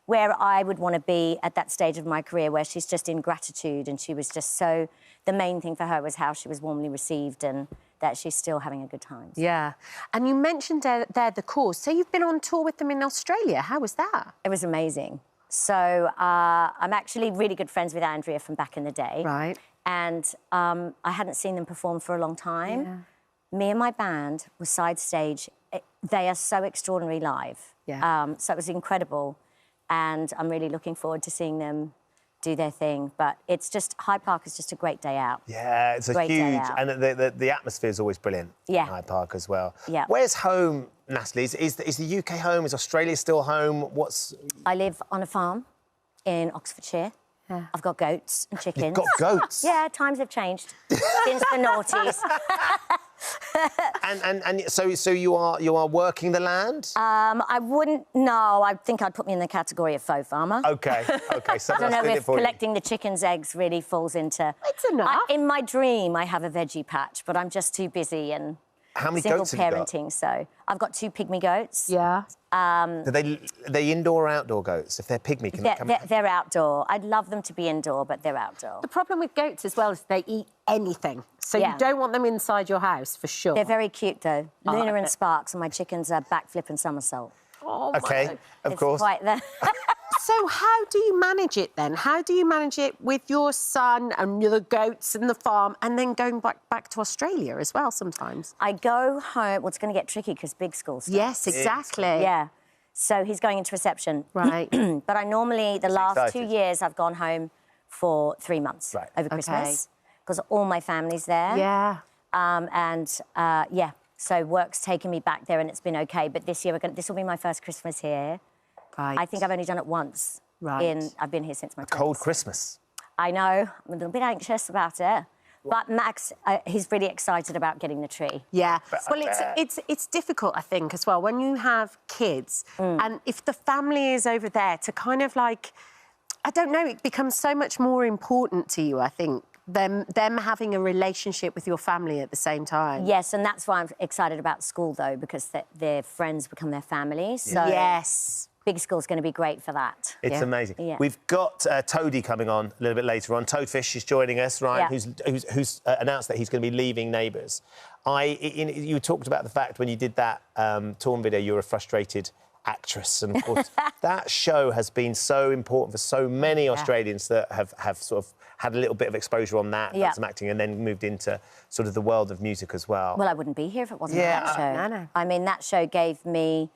where I would want to be at that stage of my career, where she's just in gratitude, and she was just so... The main thing for her was how she was warmly received and that she's still having a good time. Yeah. And you mentioned there The Cause. So you've been on tour with them in Australia. How was that? It was amazing. So I'm actually really good friends with Andrea from back in the day. Right. And I hadn't seen them perform for a long time. Yeah. Me and my band were side stage. They are so extraordinary live. Yeah. So it was incredible. And I'm really looking forward to seeing them do their thing. But it's just... Hyde Park is just a great day out. Yeah, it's a huge... And the atmosphere is always brilliant in Hyde Park as well. Yeah. Where's home, Natalie? Is the UK home? Is Australia still home? I live on a farm in Oxfordshire. Yeah. I've got goats and chickens. You've got goats? Yeah, times have changed since the noughties. and so you are working the land? I wouldn't... No, I think I'd put me in the category of faux farmer. OK. So I don't know if collecting the chickens' eggs really falls into... It's enough. In my dream, I have a veggie patch, but I'm just too busy and... How many goats have you got? Single parenting, so I've got 2 pygmy goats. Yeah. Are they indoor or outdoor goats? If they're pygmy, can they come... They're outdoor. I'd love them to be indoor, but they're outdoor. The problem with goats as well is they eat anything. So you don't want them inside your house, for sure. They're very cute, though. Luna and Sparks, and my chickens are backflip and somersault. Oh, OK, of course. Quite the... So how do you manage it, then? How do you manage it with your son and the goats and the farm and then going back to Australia as well sometimes? I go home... Well, it's going to get tricky because big school stuff. Yes, exactly. Yeah. So he's going into reception. Right. But I normally, the last 2 years, I've gone home for 3 months over Christmas because all my family's there. Yeah. So work's taken me back there and it's been OK. But this year, this will be my first Christmas here. Right. I think I've only done it once. Right. I've been here since my 20s. Cold Christmas. I know. I'm a little bit anxious about it. But Max, he's really excited about getting the tree. Yeah. Well, it's difficult, I think, as well, when you have kids and if the family is over there to kind of like, I don't know, it becomes so much more important to you, I think, them having a relationship with your family at the same time. Yes, and that's why I'm excited about school, though, because their friends become their family. So yes. Big school's going to be great for that. It's amazing. Yeah. We've got Toadie coming on a little bit later on. Toadfish is joining us, right? Yeah. Who's announced that he's going to be leaving Neighbours. You talked about the fact when you did that Torn video, you were a frustrated actress, and of course that show has been so important for so many Australians that have sort of had a little bit of exposure on that, done some acting, and then moved into sort of the world of music as well. Well, I wouldn't be here if it wasn't for that show. No. I mean, that show gave me...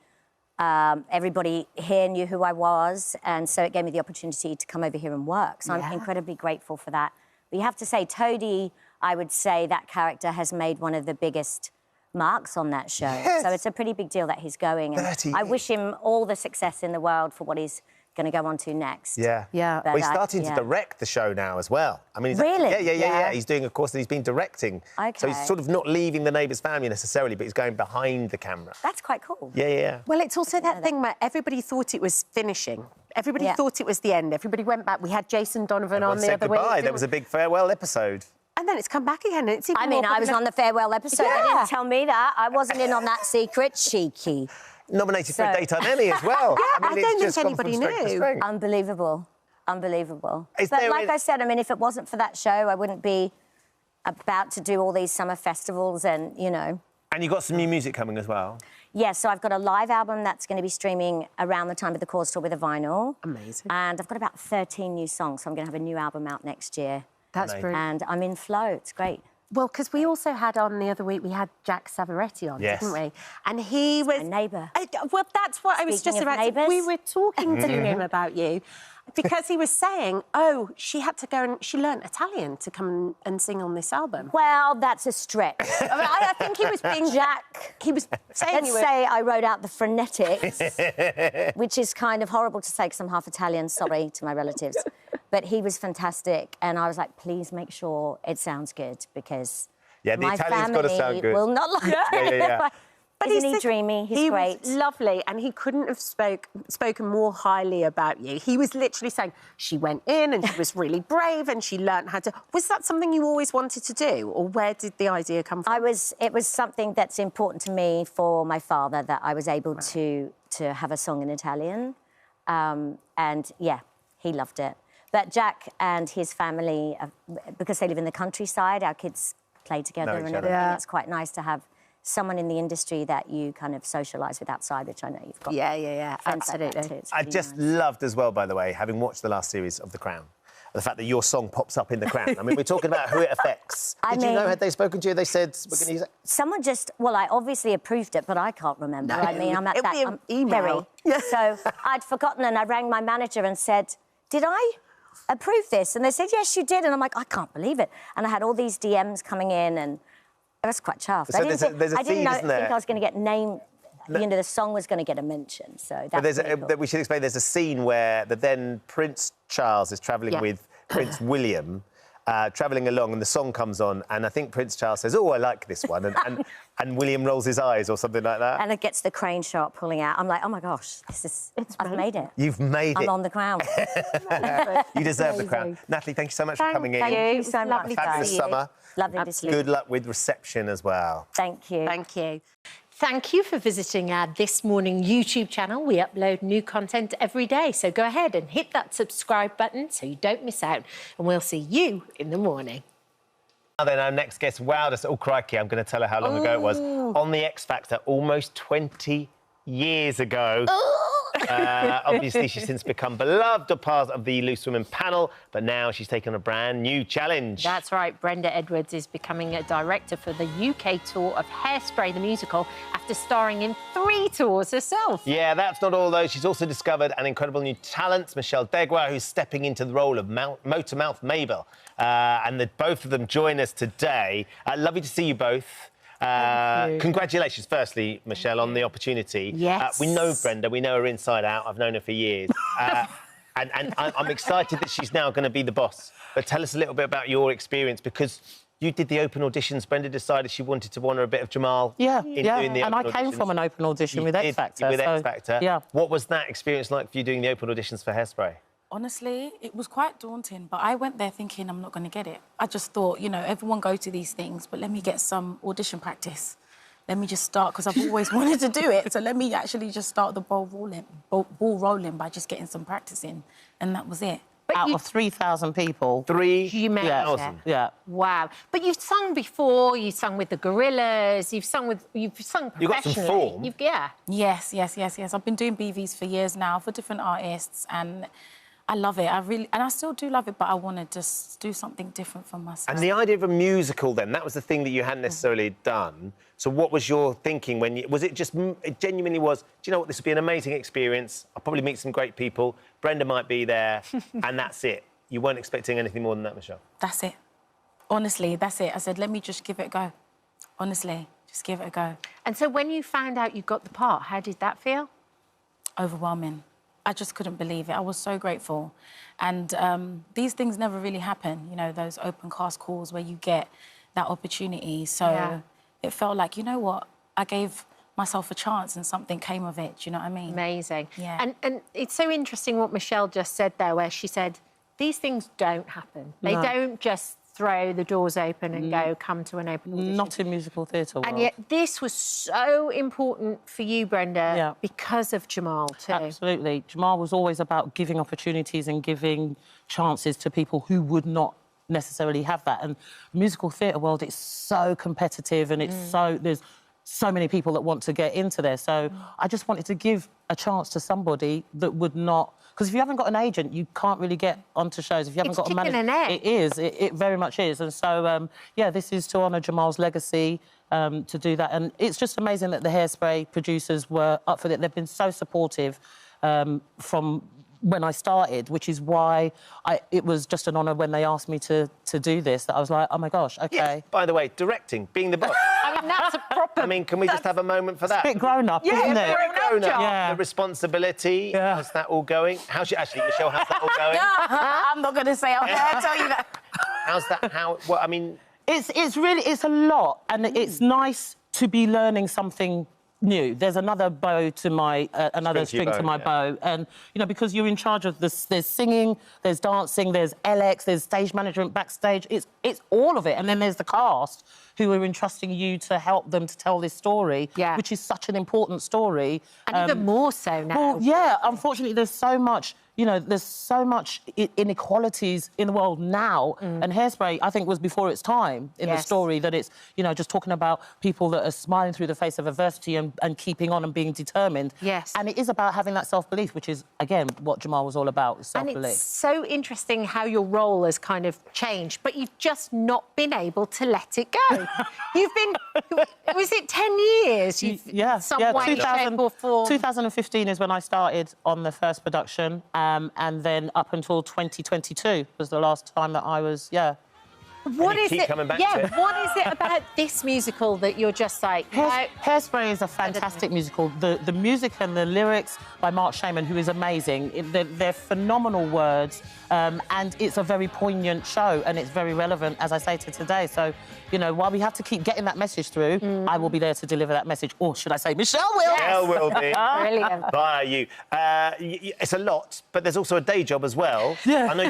everybody here knew who I was, and so it gave me the opportunity to come over here and work. So I'm incredibly grateful for that. But you have to say, Toadie, I would say that character has made one of the biggest marks on that show. Yes. So it's a pretty big deal that he's going. And I wish him all the success in the world for what he's going to go on to next. Yeah. Yeah. Well, he's starting to direct the show now as well. I mean, really? Yeah. He's doing a course that he's been directing. Okay. So he's sort of not leaving the Neighbours family necessarily, but he's going behind the camera. That's quite cool. Yeah. Well, it's also that thing where everybody thought it was finishing. Everybody thought it was the end. Everybody went back. We had Jason Donovan on the other week. There was a big farewell episode. And then it's come back again. And it's even I was on the farewell episode. Yeah. They didn't tell me that. I wasn't in on that secret. Cheeky. Nominated for a Daytime Emmy as well. I don't think anybody knew. Unbelievable. Unbelievable. But like I said, I mean, if it wasn't for that show, I wouldn't be about to do all these summer festivals and, you know. And you've got some new music coming as well. Yeah, so I've got a live album that's going to be streaming around the time of the Cause Tour with a vinyl. Amazing. And I've got about 13 new songs, so I'm going to have a new album out next year. That's brilliant. And I'm in flow. It's great. Well, because we also had on the other week, we had Jack Savaretti on, didn't we? And he was... my neighbour. Well, that's what I was just about to... We were talking to him about you because he was saying, oh, she had to go and... She learnt Italian to come and sing on this album. Well, that's a stretch. I mean, I think he was being Jack. He was saying... Let's say I wrote out the phonetics, which is kind of horrible to say because I'm half Italian, sorry to my relatives. But he was fantastic, and I was like, please make sure it sounds good because the my Italian's got to sound family good. will not like it. Yeah. But isn't he dreamy? He's great. He was lovely, and he couldn't have spoken more highly about you. He was literally saying she went in and she was really brave and she learnt how to... Was that something you always wanted to do, or where did the idea come from? It was something that's important to me for my father, that I was able to have a song in Italian. And, yeah, he loved it. But Jack and his family, because they live in the countryside, our kids play together and everything. Yeah. It's quite nice to have someone in the industry that you kind of socialise with outside, which I know you've got. Yeah, absolutely. I just loved as well, by the way, having watched the last series of The Crown, the fact that your song pops up in The Crown. I mean, we're talking about who it affects. Did you know, had they spoken to you, they said, we're going to use it? Someone just... Well, I obviously approved it, but I can't remember. No. I mean, I'm at that... email. So I'd forgotten, and I rang my manager and said, did I approve this? And they said, yes, you did. And I'm like, I can't believe it. And I had all these DMs coming in, and I was quite chuffed. So there's a think I was going to get named... No. You know, the song was going to get a mention, so that's cool. We should explain, there's a scene where the then Prince Charles is travelling with Prince William, travelling along, and the song comes on, and I think Prince Charles says, "Oh, I like this one," and William rolls his eyes or something like that. And it gets the crane shot pulling out. I'm like, oh my gosh, I've made it. You've made it. I'm on the crown. You deserve the crown. Natalie, thank you so much for coming in. Thank you so much. Fabulous summer. Lovely to see you. Good luck with reception as well. Thank you. Thank you. Thank you for visiting our This Morning YouTube channel. We upload new content every day, so go ahead and hit that subscribe button so you don't miss out, and we'll see you in the morning. Now then, our next guest wowed us. Oh, crikey, I'm going to tell her how long ago it was. On the X Factor, almost 20 years ago. Obviously, she's since become beloved, a part of the Loose Women panel, but now she's taken a brand new challenge. That's right. Brenda Edwards is becoming a director for the UK tour of Hairspray the Musical after starring in 3 tours herself. Yeah, that's not all, though. She's also discovered an incredible new talent, Michelle Degwa, who's stepping into the role of Motormouth Mabel. And both of them join us today. Lovely to see you both. Congratulations, firstly, Michelle, on the opportunity. Yes. We know Brenda, we know her inside out. I've known her for years. and I'm excited that she's now going to be the boss. But tell us a little bit about your experience, because you did the open auditions. Brenda decided she wanted to honour a bit of Jamal. Yeah, doing the and I came from an open audition with X Factor. X Factor. Yeah. What was that experience like for you doing the open auditions for Hairspray? Honestly, it was quite daunting, but I went there thinking I'm not going to get it. I just thought, you know, everyone go to these things, but let me get some audition practice. Let me just start, because I've always wanted to do it, so let me actually just start the ball rolling by just getting some practice in, and that was it. Out of 3,000 people. 3,000? Yeah. Wow. But you've sung before, you've sung with the Gorillas, you've sung professionally. You've got some form. Yes. I've been doing BVs for years now, for different artists, and I love it. I still do love it, but I want to just do something different for myself. And the idea of a musical, then, that was the thing that you hadn't necessarily done. So what was your thinking when you... Was it just... It genuinely was, do you know what, this would be an amazing experience. I'll probably meet some great people. Brenda might be there, and that's it. You weren't expecting anything more than that, Michelle? That's it. Honestly, that's it. I said, let me just give it a go. Honestly, just give it a go. And so when you found out you got the part, how did that feel? Overwhelming. I just couldn't believe it. I was so grateful. And these things never really happen, you know, those open cast calls where you get that opportunity. So it felt like, you know what, I gave myself a chance and something came of it, do you know what I mean? Amazing. Yeah. And it's so interesting what Michelle just said there, where she said, these things don't happen. They don't just throw the doors open and go, come to an open audition. Not in musical theatre world. And yet this was so important for you, Brenda, because of Jamal too. Absolutely. Jamal was always about giving opportunities and giving chances to people who would not necessarily have that. And the musical theatre world, it's so competitive, and it's there's so many people that want to get into there. So I just wanted to give a chance to somebody that would not... Because if you haven't got an agent, you can't really get onto shows. If you haven't got a manager... It is. It very much is. And so, yeah, this is to honour Jamal's legacy, to do that. And it's just amazing that the Hairspray producers were up for it. They've been so supportive from when I started, which is why it was just an honour when they asked me to do this, that I was like, oh, my gosh, OK. Yeah, by the way, directing, being the boss. I mean, that's a proper... I mean, can we just have a moment for that? It's a bit grown-up, isn't it? Very grown-up. Yeah. The responsibility, how's that all going? Actually, Michelle, how's that all going? I'm not going to say, I'll tell you that. How's that, well, I mean... It's really, it's a lot, and it's nice to be learning something new. There's another bow to my, another string to my bow. And, you know, because you're in charge of this, there's singing, there's dancing, there's LX, there's stage management backstage. It's all of it. And then there's the cast who are entrusting you to help them to tell this story, which is such an important story. And even more so now. Well, yeah, unfortunately, there's so much... You know, there's so much inequalities in the world now, and Hairspray, I think, was before its time in the story, that it's, you know, just talking about people that are smiling through the face of adversity and keeping on and being determined. Yes. And it is about having that self-belief, which is, again, what Jamal was all about, self-belief. And it's so interesting how your role has kind of changed, but you've just not been able to let it go. You've been... Was it 10 years? Some way, shape or form. 2015 is when I started on the first production. And then up until 2022 was the last time that I was, What is keep it? coming back to it. What is it about this musical that you're just like? Hairspray is a fantastic musical. The music and the lyrics by Mark Shaman, who is amazing. They're phenomenal words, and it's a very poignant show, and it's very relevant, as I say, to today. So, you know, while we have to keep getting that message through, I will be there to deliver that message. Or should I say, Michelle will? Michelle will be. Brilliant. Via you. It's a lot, but there's also a day job as well. Yeah. I know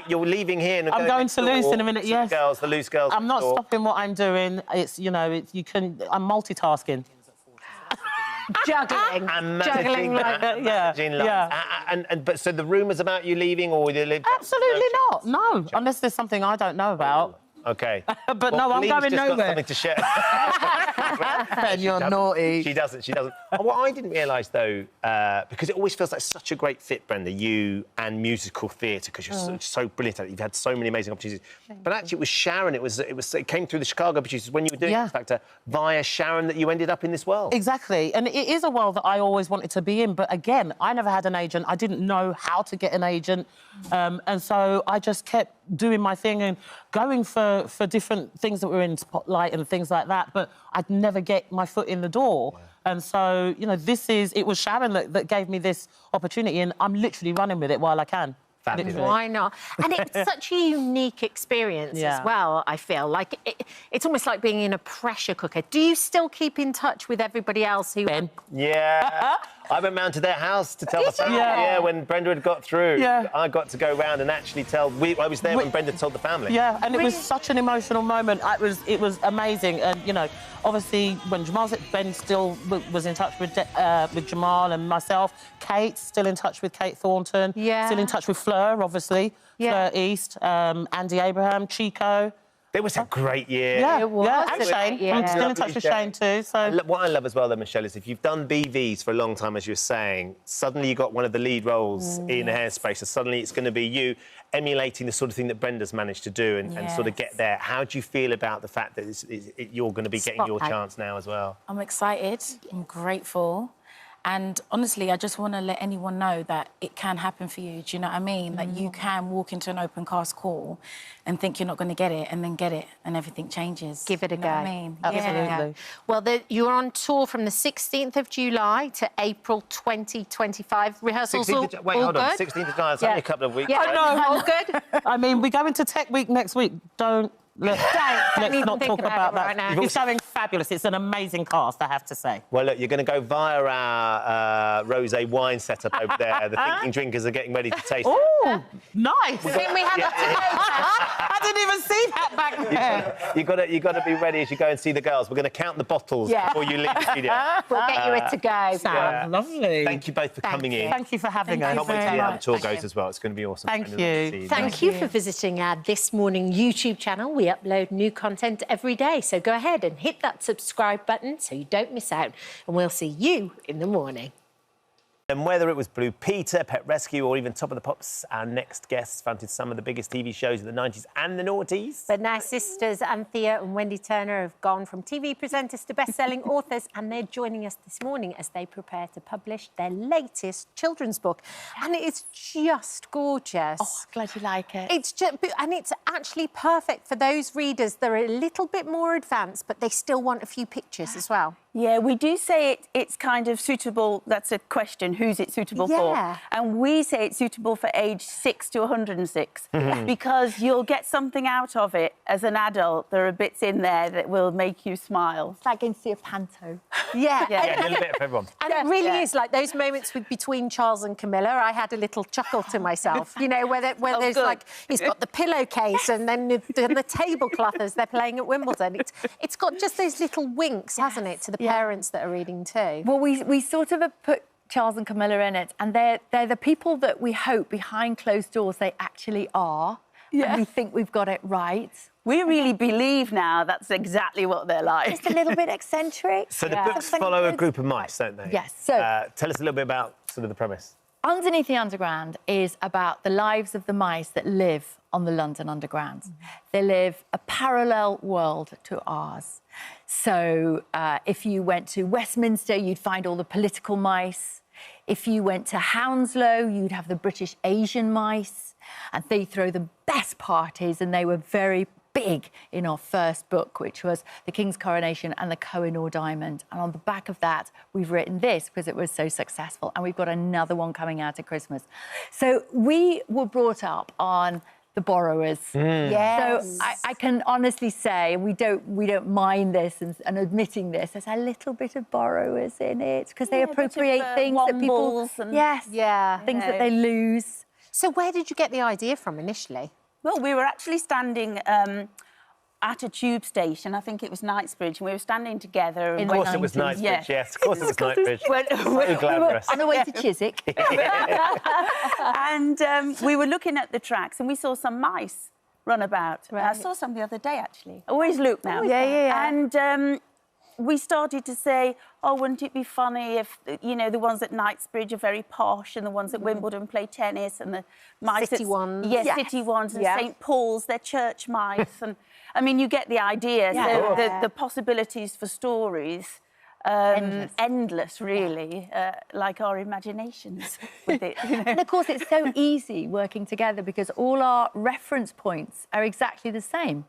you're leaving here and I'm going to Loose in a minute, yes. The Loose Girls. I'm not stopping what I'm doing. It's, you know, I'm multitasking. Juggling. And Juggling like But so the rumours about you leaving, or will you leave? Absolutely not. No, unless there's something I don't know about. Okay. But no, I'm going just nowhere. Got something to share. Ben, you're naughty. She doesn't. What I didn't realise, though, because it always feels like such a great fit, Brenda, you and musical theatre, because you're so brilliant at it. You've had so many amazing opportunities. But actually, it was Sharon. It came through the Chicago producers when you were doing X Factor via Sharon that you ended up in this world. Exactly. And it is a world that I always wanted to be in. But again, I never had an agent. I didn't know how to get an agent. And so I just kept doing my thing and going for different things that were in Spotlight and things like that, but I'd never get my foot in the door. And so, you know, it was Sharon that gave me this opportunity, and I'm literally running with it while I can. Fabulous. Why not? And it's such a unique experience as well, I feel. Like, it's almost like being in a pressure cooker. Do you still keep in touch with everybody else who... Ben? Yeah. I went round to their house to tell the family. Yeah, when Brenda had got through. Yeah. I got to go round and actually tell... I was there when Brenda told the family. Yeah, and it was such an emotional moment. It was amazing. And, you know, obviously, when Ben still was in touch with Jamal and myself. Kate, still in touch with Kate Thornton. Yeah. Still in touch with Fleur, obviously. Yeah. Fleur East, Andy Abraham, Chico. It was a great year. Yeah, it was. Yeah, and Shane. Yeah. I'm still in touch with Shane too. So what I love as well, though, Michelle, is if you've done BVs for a long time, as you were saying, suddenly you got one of the lead roles in Hairspray, so suddenly it's going to be you emulating the sort of thing that Brenda's managed to do and sort of get there. How do you feel about the fact that you're going to be getting your chance now as well? I'm excited. I'm grateful. And honestly, I just want to let anyone know that it can happen for you. Do you know what I mean? That you can walk into an open cast call and think you're not going to get it, and then get it, and everything changes. Give it a go. What I mean? Absolutely. Yeah. Well, you're on tour from the 16th of July to April 2025. Rehearsals all good? Wait, hold on. 16th of July, it's only a couple of weeks. Yeah, all good? I mean, we go into Tech Week next week. Let's not talk about that. Right now. It's going fabulous. It's an amazing cast, I have to say. Well, look, you're going to go via our rosé wine setup over there. The thinking drinkers are getting ready to taste. Oh, nice. I think we have I didn't even see that back there. You got to be ready as you go and see the girls. We're going to count the bottles before you leave the studio. We'll get you a to-go. Sounds lovely. Thank you both for coming in. Thank you for having us. I can't wait to see how the tour goes as well. It's going to be awesome. Thank you. Thank you for visiting our This Morning YouTube channel. We upload new content every day, so go ahead and hit that subscribe button so you don't miss out, and we'll see you in the morning. And whether it was Blue Peter, Pet Rescue, or even Top of the Pops, our next guests fronted some of the biggest TV shows of the 90s and the noughties. But now sisters Anthea and Wendy Turner have gone from TV presenters to best-selling authors, and they're joining us this morning as they prepare to publish their latest children's book. And it's just gorgeous. Oh, glad you like it. It's actually perfect for those readers that are a little bit more advanced, but they still want a few pictures as well. Yeah, we do say it's kind of suitable. That's a question. Who's it suitable for? And we say it's suitable for age 6 to 106 because you'll get something out of it as an adult. There are bits in there that will make you smile. It's like going to see a panto. Yeah, a little bit of everyone. And it really is like those moments between Charles and Camilla. I had a little chuckle to myself, you know, where there's like he's got the pillowcase and then the tablecloth as they're playing at Wimbledon. It's got just those little winks, hasn't it, to the parents that are reading too. Well, we sort of have put Charles and Camilla in it, and they're the people that we hope behind closed doors they actually are. Yeah. And we think we've got it right. We really believe now that's exactly what they're like. Just a little bit eccentric. So the books follow a group of mice, don't they? Yes. So tell us a little bit about sort of the premise. Underneath the Underground is about the lives of the mice that live on the London Underground. They live a parallel world to ours. So if you went to Westminster, you'd find all the political mice. If you went to Hounslow, you'd have the British Asian mice. And they throw the best parties, and they were very big in our first book, which was The King's Coronation and the Kohinoor Diamond. And on the back of that, we've written this because it was so successful. And we've got another one coming out at Christmas. So we were brought up on the borrowers. Yes. So I can honestly say we don't mind this and admitting this. There's a little bit of borrowers in it because they appropriate things that people... things that they lose. So where did you get the idea from initially? Well, we were actually standing at a tube station. I think it was Knightsbridge, and we were standing together. Of course it was Knightsbridge, yes. Of course it was Knightsbridge. So glamorous. On the way to Chiswick. And we were looking at the tracks, and we saw some mice run about. Right. I saw some the other day, actually. I always look now. Yeah. And we started to say, oh, wouldn't it be funny if, you know, the ones at Knightsbridge are very posh and the ones at Wimbledon play tennis and the mice... City ones. Yes, city ones. And St Paul's, they're church mice. And, I mean, you get the idea. So the possibilities for stories... endless, really, like our imaginations with it. You know? And, of course, it's so easy working together because all our reference points are exactly the same.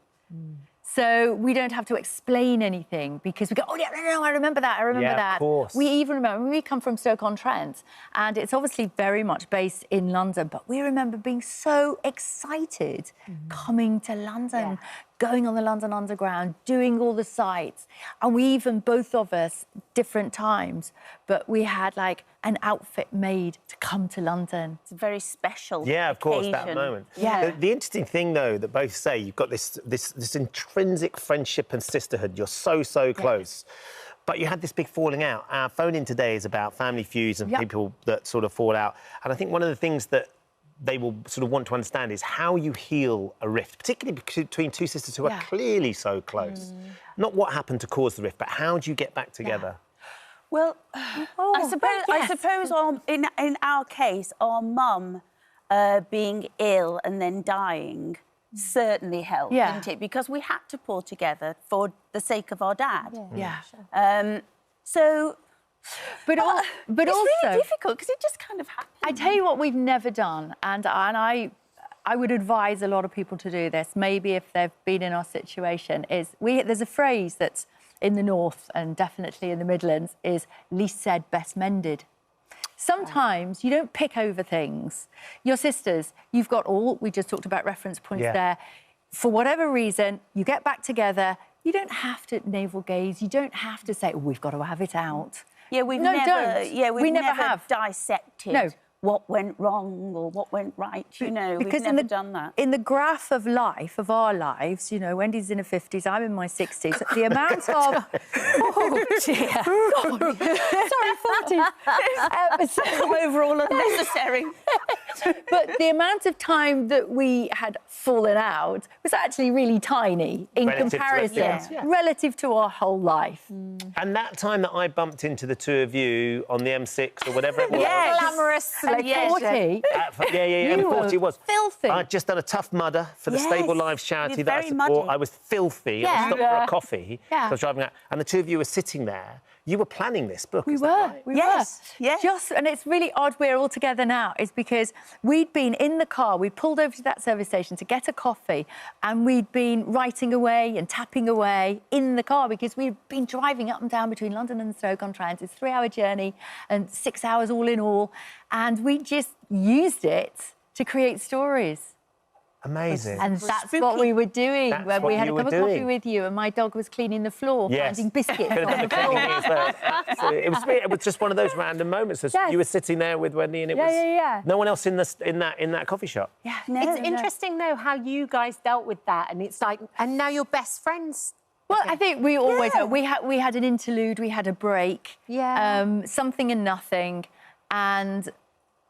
So we don't have to explain anything because we go, oh, yeah, no, I remember that, Of course. We even remember, we come from Stoke-on-Trent, and it's obviously very much based in London, but we remember being so excited coming to London, going on the London Underground, doing all the sites. And we even, both of us, different times, but we had, like, an outfit made to come to London. It's a very special of course, that moment. Yeah. The interesting thing, though, that both say, you've got this intrinsic friendship and sisterhood. You're so close. But you had this big falling out. Our phone-in today is about family feuds and people that sort of fall out. And I think one of the things that they will sort of want to understand is how you heal a rift, particularly between two sisters who are clearly so close. Not what happened to cause the rift, but how do you get back together? Well, I suppose in our case, our mum being ill and then dying certainly helped, didn't it? Because we had to pull together for the sake of our dad. But also, it's really difficult because it just kind of happened. I tell you what we've never done, and I would advise a lot of people to do this, maybe if they've been in our situation, is there's a phrase that's in the North and definitely in the Midlands is least said, best mended. Sometimes you don't pick over things. Your sisters, you've got we just talked about reference points there. For whatever reason, you get back together. You don't have to navel gaze. You don't have to say, oh, we've got to have it out. Yeah, we've never dissected what went wrong or what went right, you know. Because we've never done that. In the graph of life, of our lives, you know, Wendy's in her 50s, I'm in my 60s, the amount of... oh, dear. Sorry, 40s. Overall unnecessary. But the amount of time that we had fallen out was actually really tiny in comparison, relative to our whole life. And that time that I bumped into the two of you on the M6 or whatever it was... Glamorous. Like 40. M40 was. Filthy. I'd just done a Tough Mudder for the Stable Lives charity that I support. Muddy. I was filthy. I stopped for a coffee. So I was driving out. And the two of you were sitting there. You were planning this book. We were. Right? We were. And it's really odd we're all together now, is because we'd been in the car, we pulled over to that service station to get a coffee, and we'd been writing away and tapping away in the car because we'd been driving up and down between London and Stoke-on-Trent. It's a 3-hour journey and 6 hours all in all. And we just used it to create stories. Amazing. And that's what we were doing when we had a cup of coffee with you and my dog was cleaning the floor, finding biscuits on the floor. It was just one of those random moments. You were sitting there with Wendy and it was no one else in that coffee shop. Yeah. It's interesting, though, how you guys dealt with that. And it's like, and now you're best friends. Well, I think we always we had an interlude, we had a break, something and nothing. And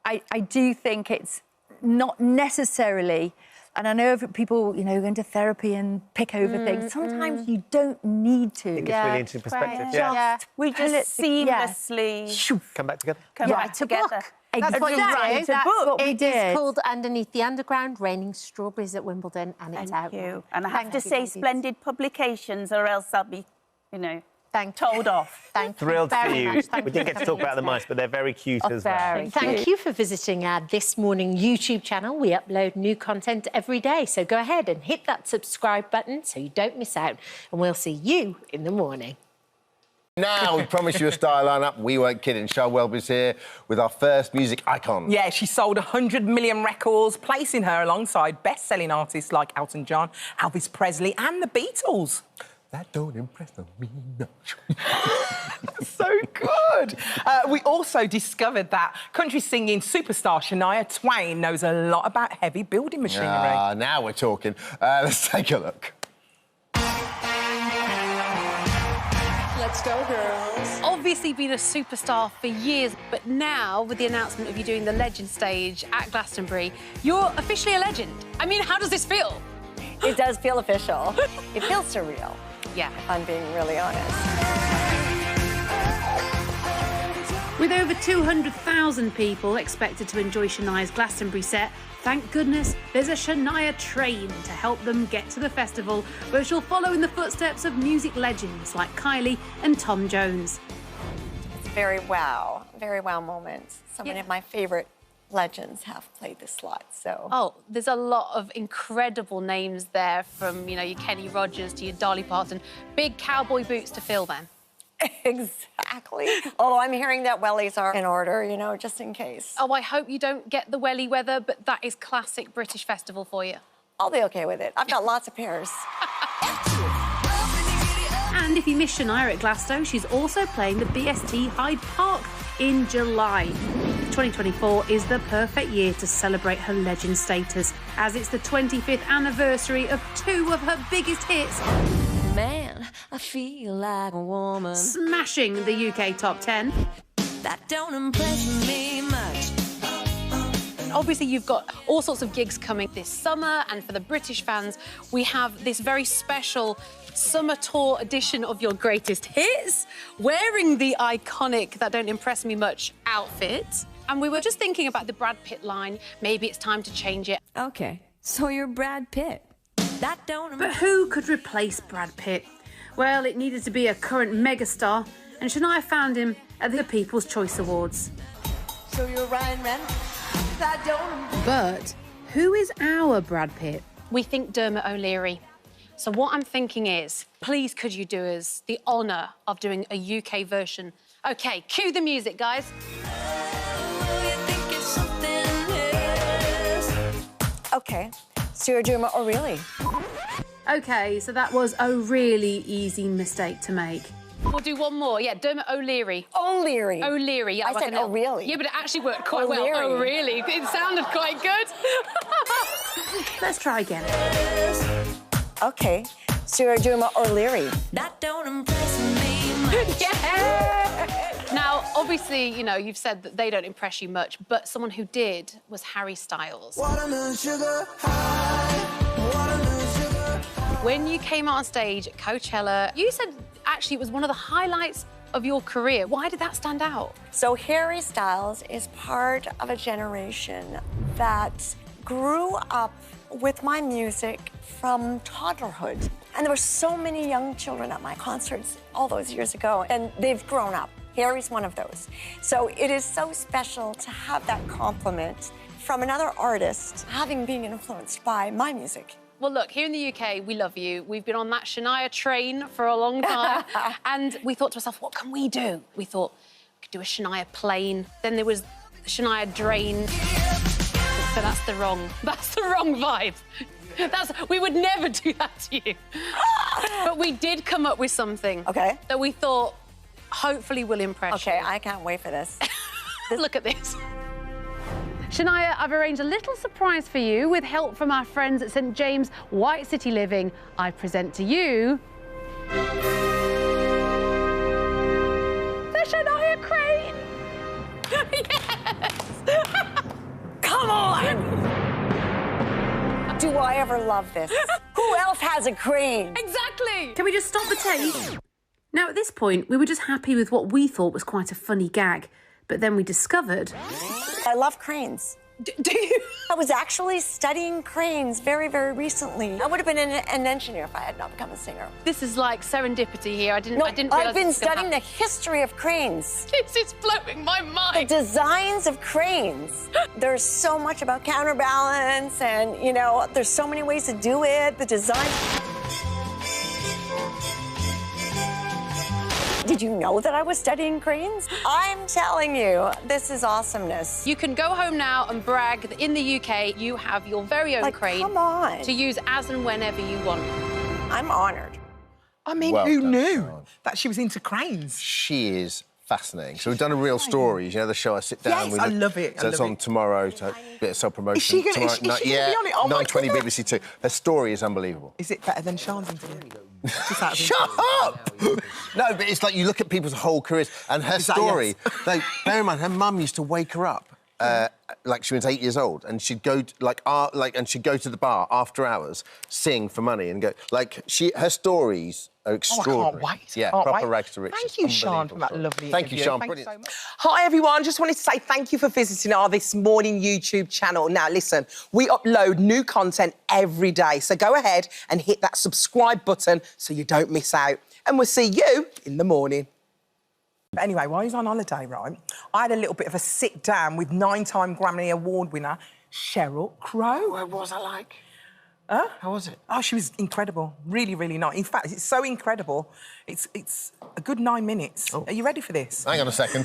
I do think it's not necessarily... And I know people, you know, go into therapy and pick over things. Sometimes you don't need to. I think it's really interesting perspective. We just seamlessly come back together. Come back together. That's what you do. That's what we did. It's called Underneath the Underground, Raining Strawberries at Wimbledon, and it's out. Thank you. And I have to say, splendid publications, or else I'll be, you know... Thank you. Told off. Thank you. Thrilled for very you. much. We didn't get to talk about the mice, but they're very cute as well. Thank you for visiting our This Morning YouTube channel. We upload new content every day, so go ahead and hit that subscribe button so you don't miss out, and we'll see you in the morning. Now, we promised you a style lineup. We weren't kidding. Shel Welby's here with our first music icon. Yeah, she sold 100 million records, placing her alongside best-selling artists like Elton John, Elvis Presley and the Beatles. That don't impress me much. So good. We also discovered that country singing superstar Shania Twain knows a lot about heavy building machinery. Now we're talking. Let's take a look. Let's go, girls. Obviously been a superstar for years, but now, with the announcement of you doing the Legend stage at Glastonbury, you're officially a legend. I mean, how does this feel? It does feel official. It feels surreal. Yeah. If I'm being really honest. With over 200,000 people expected to enjoy Shania's Glastonbury set, thank goodness there's a Shania train to help them get to the festival, where she'll follow in the footsteps of music legends like Kylie and Tom Jones. It's a very wow moment. So many of my favourite legends have played this slot, so... Oh, there's a lot of incredible names there, from, you know, your Kenny Rogers to your Dolly Parton. Big cowboy boots to fill then. Exactly. Although I'm hearing that wellies are in order, you know, just in case. Oh, I hope you don't get the welly weather, but that is classic British festival for you. I'll be OK with it. I've got lots of pairs. And if you miss Shania at Glasgow, she's also playing the BST Hyde Park in July. 2024 is the perfect year to celebrate her legend status, as it's the 25th anniversary of two of her biggest hits. Man, I feel like a woman. Smashing the UK top 10. That don't impress me much. Obviously, you've got all sorts of gigs coming this summer, and for the British fans, we have this very special summer tour edition of your greatest hits, wearing the iconic That Don't Impress Me Much outfit. And we were just thinking about the Brad Pitt line. Maybe it's time to change it. Okay, so you're Brad Pitt. That don't... But who could replace Brad Pitt? Well, it needed to be a current megastar, and Shania found him at the People's Choice Awards. So you're Ryan Reynolds. That don't... But who is our Brad Pitt? We think Dermot O'Leary. So what I'm thinking is, please could you do us the honour of doing a UK version? OK, cue the music, guys. OK, so you're Dermot O'Leary. OK, so that was a really easy mistake to make. We'll do one more. Yeah, Dermot O'Leary. O'Leary. O'Leary. Yeah, I said O'Reilly. Yeah, but it actually worked quite well. Oh, really? It sounded quite good. Let's try again. OK, so you're Dermot O'Leary. That don't impress me much. Yeah! Now, obviously, you know, you've said that they don't impress you much, but someone who did was Harry Styles. Watermelon sugar high, watermelon sugar high. When you came out on stage at Coachella, you said actually it was one of the highlights of your career. Why did that stand out? So Harry Styles is part of a generation that grew up with my music from toddlerhood. And there were so many young children at my concerts all those years ago, and they've grown up. Harry's one of those. So it is so special to have that compliment from another artist, having been influenced by my music. Well, look, here in the UK, we love you. We've been on that Shania train for a long time. And we thought to ourselves, what can we do? We thought we could do a Shania plane. Then there was the Shania drain. So that's the wrong vibe. We would never do that to you. But we did come up with something. Okay. That we thought hopefully will impress you. Okay, I can't wait for this. Look at this. Shania, I've arranged a little surprise for you with help from our friends at St James White City Living. I present to you... the Shania crane! Yes! Come on! Do I ever love this? Who else has a crane? Exactly! Can we just stop the tape? Now, at this point, we were just happy with what we thought was quite a funny gag, but then we discovered... I love cranes. Do you? I was actually studying cranes very, very recently. I would have been an engineer if I had not become a singer. This is like serendipity here. I didn't No, realize I've been this was gonna studying the history of cranes. This is blowing my mind. The designs of cranes. There's so much about counterbalance and, you know, there's so many ways to do it. The design. Did you know that I was studying cranes? I'm telling you, this is awesomeness. You can go home now and brag that in the UK you have your very own crane come on. to use as and whenever you want. I'm honoured. I mean, Well who done, knew Sharon. that she was into cranes? She is fascinating. So we've done a real stories, you know, the show I sit down. Yes, I love it. So it's on tomorrow, so a bit of self-promotion. Is she gonna- tomorrow is she gonna yeah, be on it? Oh, my 9:20 goodness. BBC Two. Her story is unbelievable. Is it better than Sean's interview? Shut up! No, but it's like you look at people's whole careers and her Is that story. yes? Like, bear in mind, her mum used to wake her up. Like she was 8 years old, and she'd go and she'd go to the bar after hours, sing for money, and go her stories are extraordinary. I can't wait. Yeah, Can't proper wait. rags to riches. Thank you, Sean, for that Unbelievable lovely story. Thank you, interview. Sean. Thank you Brilliant. so much. Hi, everyone. Just wanted to say thank you for visiting our This Morning YouTube channel. Now, listen, we upload new content every day, so go ahead and hit that subscribe button so you don't miss out. And we'll see you in the morning. But anyway, while I was on holiday, right, I had a little bit of a sit-down with 9-time Grammy Award winner Sheryl Crow. What was I like? Huh? How was it? Oh, she was incredible. Really, really nice. In fact, it's so incredible. It's a good 9 minutes. Oh. Are you ready for this? Hang on a second.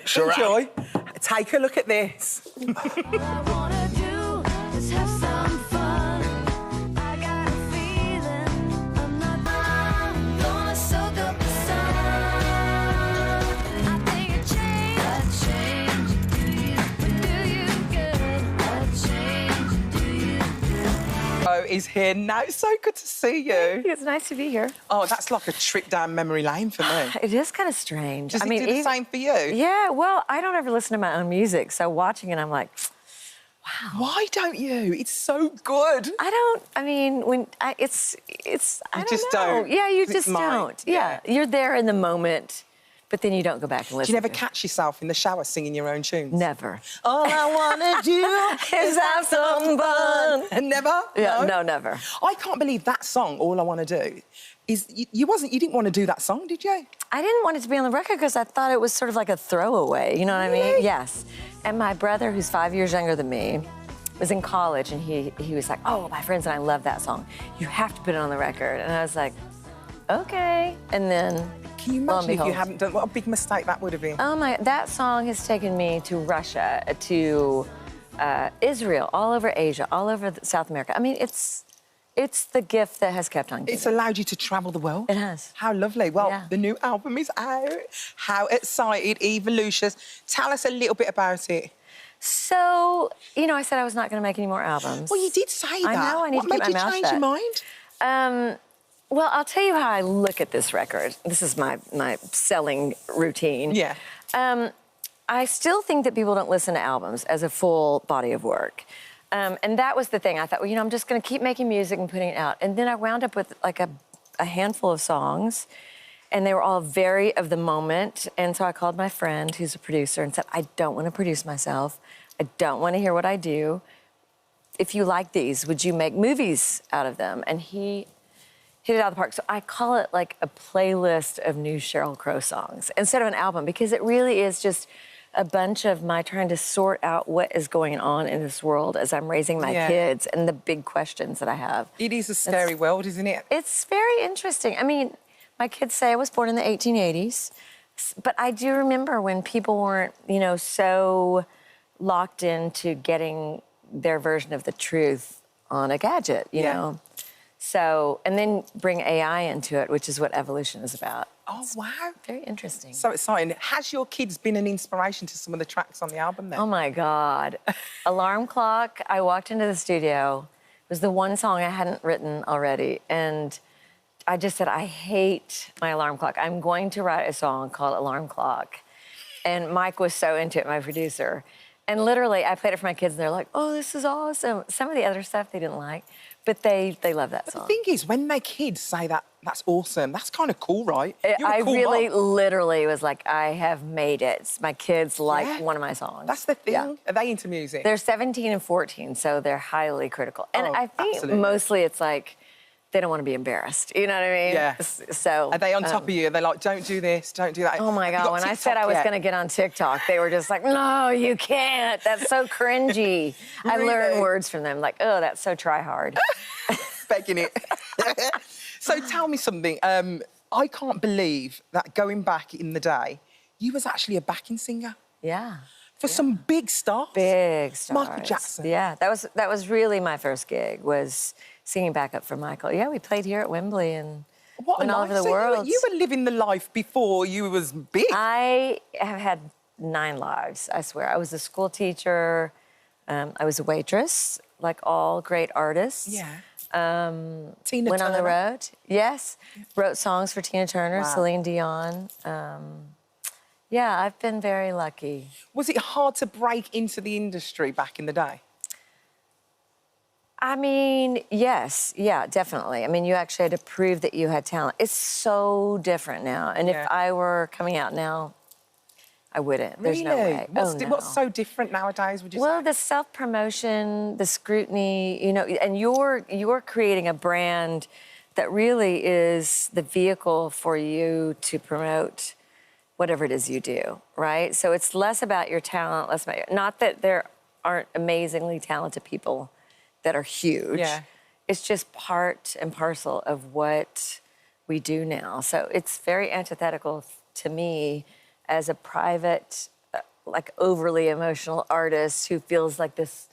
Sure. Enjoy. Take a look at this. Is here now. It's so good to see you. It's nice to be here. Oh, that's like a trip down memory lane for me. It is kind of strange. Does it do the same for you? Yeah, well, I don't ever listen to my own music, so watching it, I'm like, wow. Why don't you? It's so good. I mean, when I don't know. Yeah, you just don't. Yeah, you're there in the moment, but then you don't go back and listen. Do you never catch yourself in the shower singing your own tunes? Never. All I want to do is have some fun. And never? Yeah, no, never. I can't believe that song, All I Want to Do, is... You didn't want to do that song, did you? I didn't want it to be on the record because I thought it was sort of like a throwaway, you know what I mean? Yes. And my brother, who's 5 years younger than me, was in college, and he was like, oh, my friends and I love that song. You have to put it on the record. And I was like, okay. And then... Can you imagine if you hadn't done... What a big mistake that would have been. Oh, my... That song has taken me to Russia, to Israel, all over Asia, all over South America. I mean, it's the gift that has kept on giving. It's allowed you to travel the world? It has. How lovely. Well, the new album is out. How excited, Evolutions. Tell us a little bit about it. So, you know, I said I was not going to make any more albums. Well, you did say that. I know, I need to keep my mouth shut. What made you change your mind? Well, I'll tell you how I look at this record. This is my selling routine. Yeah. I still think that people don't listen to albums as a full body of work. And that was the thing. I thought, well, you know, I'm just going to keep making music and putting it out. And then I wound up with like a handful of songs, and they were all very of the moment. And so I called my friend, who's a producer, and said, I don't want to produce myself. I don't want to hear what I do. If you like these, would you make movies out of them? And he hit it out of the park. So I call it like a playlist of new Sheryl Crow songs instead of an album, because it really is just a bunch of my trying to sort out what is going on in this world as I'm raising my kids and the big questions that I have. It is a scary world, isn't it? It's very interesting. I mean, my kids say I was born in the 1880s, but I do remember when people weren't, you know, so locked into getting their version of the truth on a gadget, you know? So, and then bring AI into it, which is what evolution is about. Oh, wow. Very interesting. So exciting. Has your kids been an inspiration to some of the tracks on the album then? Oh, my God. Alarm Clock, I walked into the studio. It was the one song I hadn't written already. And I just said, I hate my alarm clock. I'm going to write a song called Alarm Clock. And Mike was so into it, my producer. And literally, I played it for my kids, and they're like, "Oh, this is awesome." Some of the other stuff they didn't like, but they love that song. The thing is, when their kids say that's awesome, that's kind of cool, right? I really, literally was like, I have made it. My kids like one of my songs. That's the thing. Yeah. Are they into music? They're 17 and 14, so they're highly critical. And I think mostly it's like, they don't want to be embarrassed. You know what I mean? Yeah. So are they on top of you? Are they like, don't do this, don't do that? Oh my God! When I said I was going to get on TikTok, they were just like, no, you can't. That's so cringy. I learned words from them, like, oh, that's so try hard. Begging it. So tell me something. I can't believe that going back in the day, you was actually a backing singer. Yeah. For some big stars. Big stars. Michael Jackson. Yeah, that was really my first gig, was singing backup for Michael. Yeah, we played here at Wembley and went all over the world. You were living the life before you was big. I have had 9 lives, I swear. I was a school teacher. I was a waitress, like all great artists. Yeah. Tina went Turner. On the road. Yes. Wrote songs for Tina Turner, Celine Dion. Yeah, I've been very lucky. Was it hard to break into the industry back in the day? I mean, yes. Yeah, definitely. I mean, you actually had to prove that you had talent. It's so different now. And if I were coming out now, I wouldn't. There's no way. What's so different nowadays, would you say? Well, the self-promotion, the scrutiny, you know, and you're creating a brand that really is the vehicle for you to promote whatever it is you do, right? So it's less about your talent, less about not that there aren't amazingly talented people that are huge. Yeah. It's just part and parcel of what we do now. So it's very antithetical to me as a private, like overly emotional artist who feels like this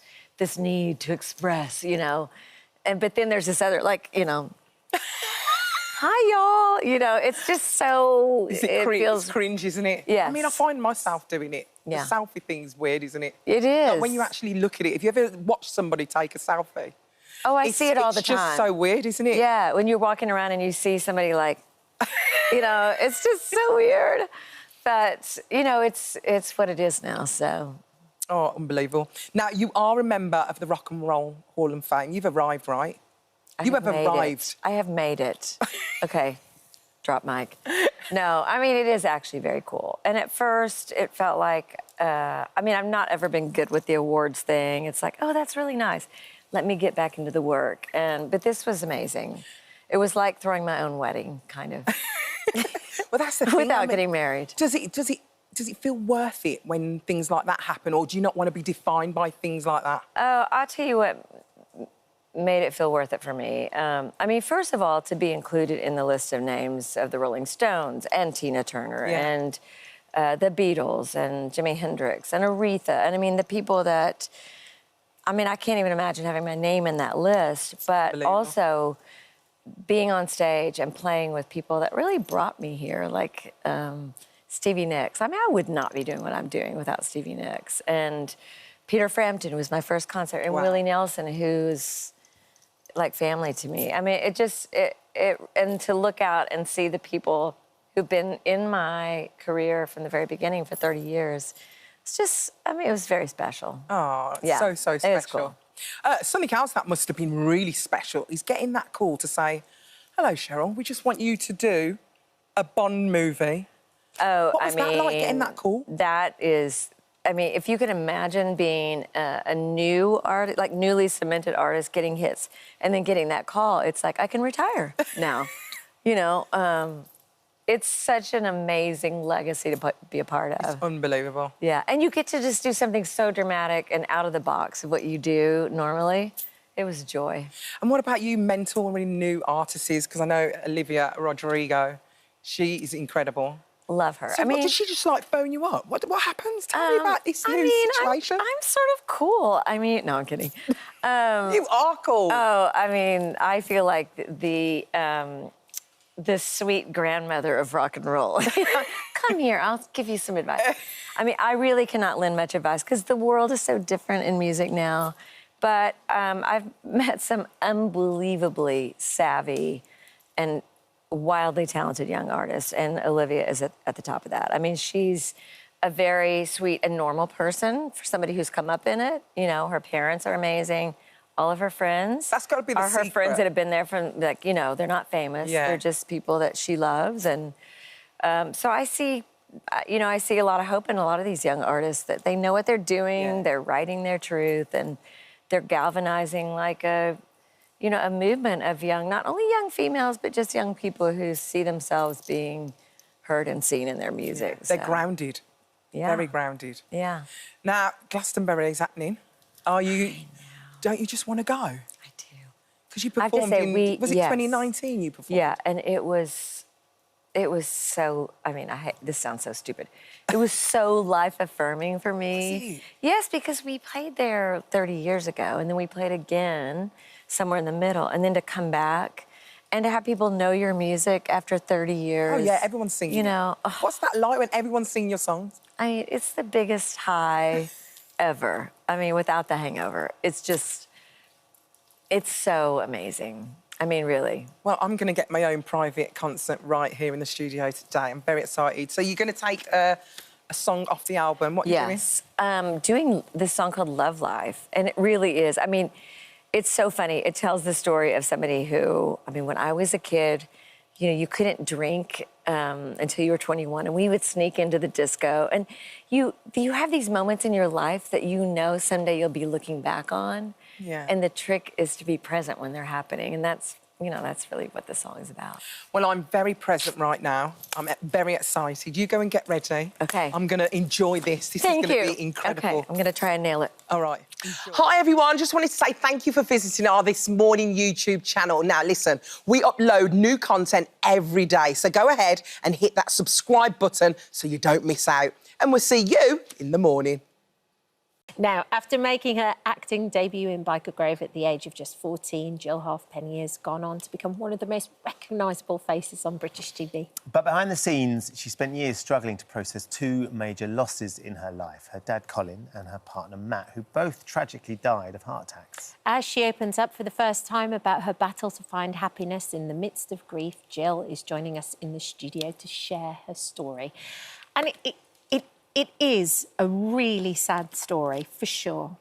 need to express, you know. But then there's this other, like, you know, hi, y'all. You know, it's just so... It feels cringe, isn't it? Yeah. I mean, I find myself doing it. Yeah. The selfie thing's weird, isn't it? It is. Like when you actually look at it, if you ever watch somebody take a selfie... Oh, I see it all the time. It's just so weird, isn't it? Yeah, when you're walking around and you see somebody like... you know, it's just so weird. But, you know, it's what it is now, so... Oh, unbelievable. Now, you are a member of the Rock and Roll Hall of Fame. You've arrived, right? I have made it. Okay, drop mic. No, I mean, it is actually very cool. And at first, it felt like... I mean, I've not ever been good with the awards thing. It's like, oh, that's really nice. Let me get back into the work. But this was amazing. It was like throwing my own wedding, kind of. Well, that's the thing. Without getting married. Does it feel worth it when things like that happen, or do you not want to be defined by things like that? Oh, I'll tell you what made it feel worth it for me. I mean, first of all, to be included in the list of names of the Rolling Stones and Tina Turner and the Beatles and Jimi Hendrix and Aretha, and I mean the people that, I mean, I can't even imagine having my name in that list, but also being on stage and playing with people that really brought me here, like Stevie Nicks. I mean, I would not be doing what I'm doing without Stevie Nicks. And Peter Frampton was my first concert, and Willie Nelson, who's like family to me. I mean, and to look out and see the people who've been in my career from the very beginning for 30 years, it's just, I mean, it was very special. Oh, so special. It was cool. Something else that must have been really special is getting that call to say, hello, Cheryl, we just want you to do a Bond movie. Oh, what was that like, getting that call? That is, I mean, if you can imagine being a new artist, like newly cemented artist, getting hits and then getting that call, it's like, I can retire now. You know, it's such an amazing legacy to be a part of. It's unbelievable. Yeah, and you get to just do something so dramatic and out of the box of what you do normally. It was joy. And what about you mentoring new artists? Because I know Olivia Rodrigo, she is incredible. Love her. So I mean, did she just like phone you up? What happens? Tell me about this new situation. I'm sort of cool. I mean, no, I'm kidding. You are cool. Oh, I mean, I feel like the sweet grandmother of rock and roll. Come here, I'll give you some advice. I mean, I really cannot lend much advice because the world is so different in music now. But I've met some unbelievably savvy and wildly talented young artists, and Olivia is at the top of that. I mean, she's a very sweet and normal person for somebody who's come up in it. You know, her parents are amazing. All of her friends That's got to be the are her secret. friends that have been there from, like, you know, they're not famous. Yeah. They're just people that she loves. And so I see, you know, I see a lot of hope in a lot of these young artists that they know what they're doing. They're writing their truth, and they're galvanizing like a, you know, a movement of young, not only young females, but just young people who see themselves being heard and seen in their music. They're grounded. Yeah. Very grounded. Yeah. Now, Glastonbury is happening. Are you... Don't you just want to go? I do. Because you I have to performed say, was it 2019 you performed? Yeah, and it was so, I mean, this sounds so stupid. It was so life-affirming for me. Yes, because we played there 30 years ago, and then we played again somewhere in the middle, and then to come back and to have people know your music after 30 years. Oh, yeah, everyone's singing. You know. What's that like when everyone's singing your songs? I mean, it's the biggest high ever. I mean, without the hangover. It's just, it's so amazing. I mean, really. Well, I'm going to get my own private concert right here in the studio today. I'm very excited. So you're going to take a song off the album. What are you doing? Yes. Doing this song called Love Life. And it really is. I mean, it's so funny. It tells the story of somebody who, I mean, when I was a kid, you know, you couldn't drink until you were 21, and we would sneak into the disco. And you have these moments in your life that you know someday you'll be looking back on. Yeah. And the trick is to be present when they're happening. And that's, you know, that's really what the song is about. Well, I'm very present right now. I'm very excited. You go and get ready. OK. I'm going to enjoy this. This is going to be incredible. OK, I'm going to try and nail it. All right. Hi, everyone. Just wanted to say thank you for visiting our This Morning YouTube channel. Now, listen, we upload new content every day. So go ahead and hit that subscribe button so you don't miss out. And we'll see you in the morning. Now, after making her acting debut in Biker Grove at the age of just 14, Jill Halfpenny has gone on to become one of the most recognisable faces on British TV. But behind the scenes, she spent years struggling to process two major losses in her life, her dad, Colin, and her partner, Matt, who both tragically died of heart attacks. As she opens up for the first time about her battle to find happiness in the midst of grief, Jill is joining us in the studio to share her story. And it is a really sad story, for sure.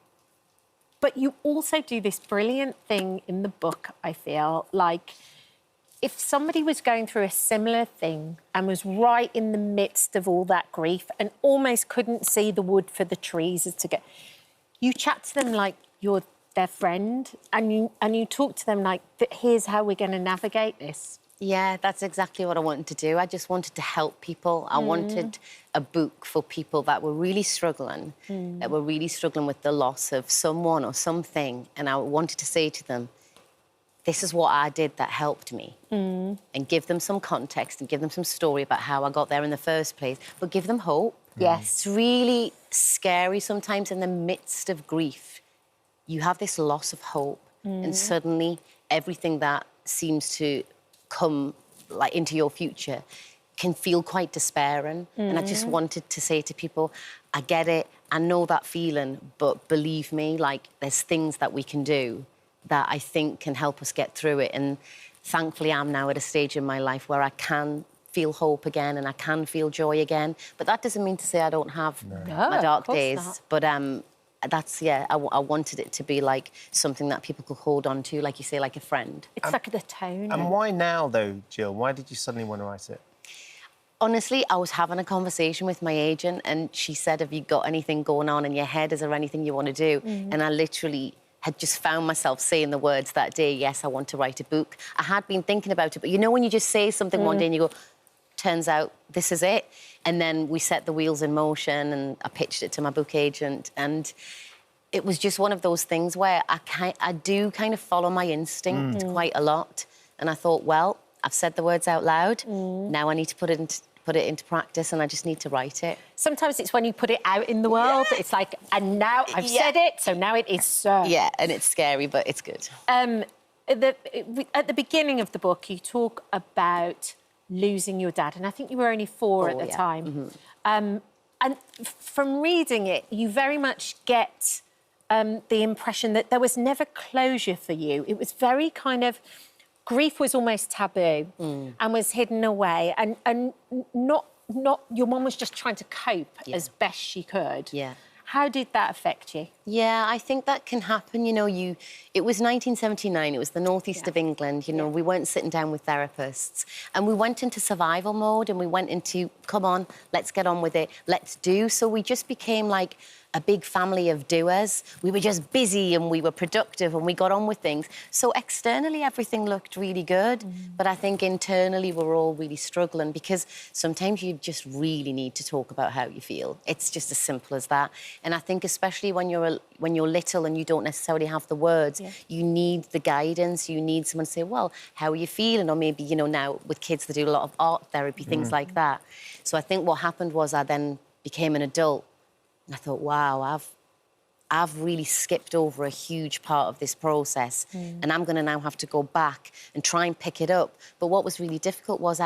But you also do this brilliant thing in the book, I feel, like if somebody was going through a similar thing and was right in the midst of all that grief and almost couldn't see the wood for the trees as to get... You chat to them like you're their friend, and you talk to them like, here's how we're going to navigate this. Yeah, that's exactly what I wanted to do. I just wanted to help people. I wanted a book for people that were really struggling, with the loss of someone or something. And I wanted to say to them, this is what I did that helped me. And give them some context and give them some story about how I got there in the first place, but give them hope. Yes. It's really scary sometimes in the midst of grief. You have this loss of hope and suddenly everything that seems to come like into your future can feel quite despairing. And I just wanted to say to people, I get it, I know that feeling, but believe me, like there's things that we can do that I think can help us get through it. And thankfully I'm now at a stage in my life where I can feel hope again and I can feel joy again. But that doesn't mean to say I don't have my dark days. Not. But that's, yeah, I wanted it to be like something that people could hold on to, like you say, like a friend. It's like the tone. And why now, though, Jill? Why did you suddenly want to write it? Honestly, I was having a conversation with my agent and she said, have you got anything going on in your head? Is there anything you want to do? And I literally had just found myself saying the words that day, yes, I want to write a book. I had been thinking about it, but you know when you just say something one day and you go, turns out this is it. And then we set the wheels in motion and I pitched it to my book agent. And it was just one of those things where I do kind of follow my instinct quite a lot. And I thought, well, I've said the words out loud. Now I need to put it into practice and I just need to write it. Sometimes it's when you put it out in the world, it's like, and now I've said it, so now it is so. Yeah, and it's scary, but it's good. At the beginning of the book, you talk about losing your dad, and I think you were only four at the time. And from reading it, you very much get the impression that there was never closure for you. It was very kind of... Grief was almost taboo and was hidden away, and not your mum was just trying to cope as best she could. Yeah. How did that affect you? Yeah, I think that can happen. You know, it was 1979, it was the northeast of England, you know, we weren't sitting down with therapists. And we went into survival mode and we went into, come on, let's get on with it, let's do. So we just became like a big family of doers. We were just busy and we were productive and we got on with things. So externally, everything looked really good. But I think internally, we're all really struggling because sometimes you just really need to talk about how you feel. It's just as simple as that. And I think especially when you're little and you don't necessarily have the words, you need the guidance. You need someone to say, well, how are you feeling? Or maybe, you know, now with kids, they do a lot of art therapy, things like that. So I think what happened was I then became an adult. And I thought, wow, I've really skipped over a huge part of this process and I'm going to now have to go back and try and pick it up. But what was really difficult was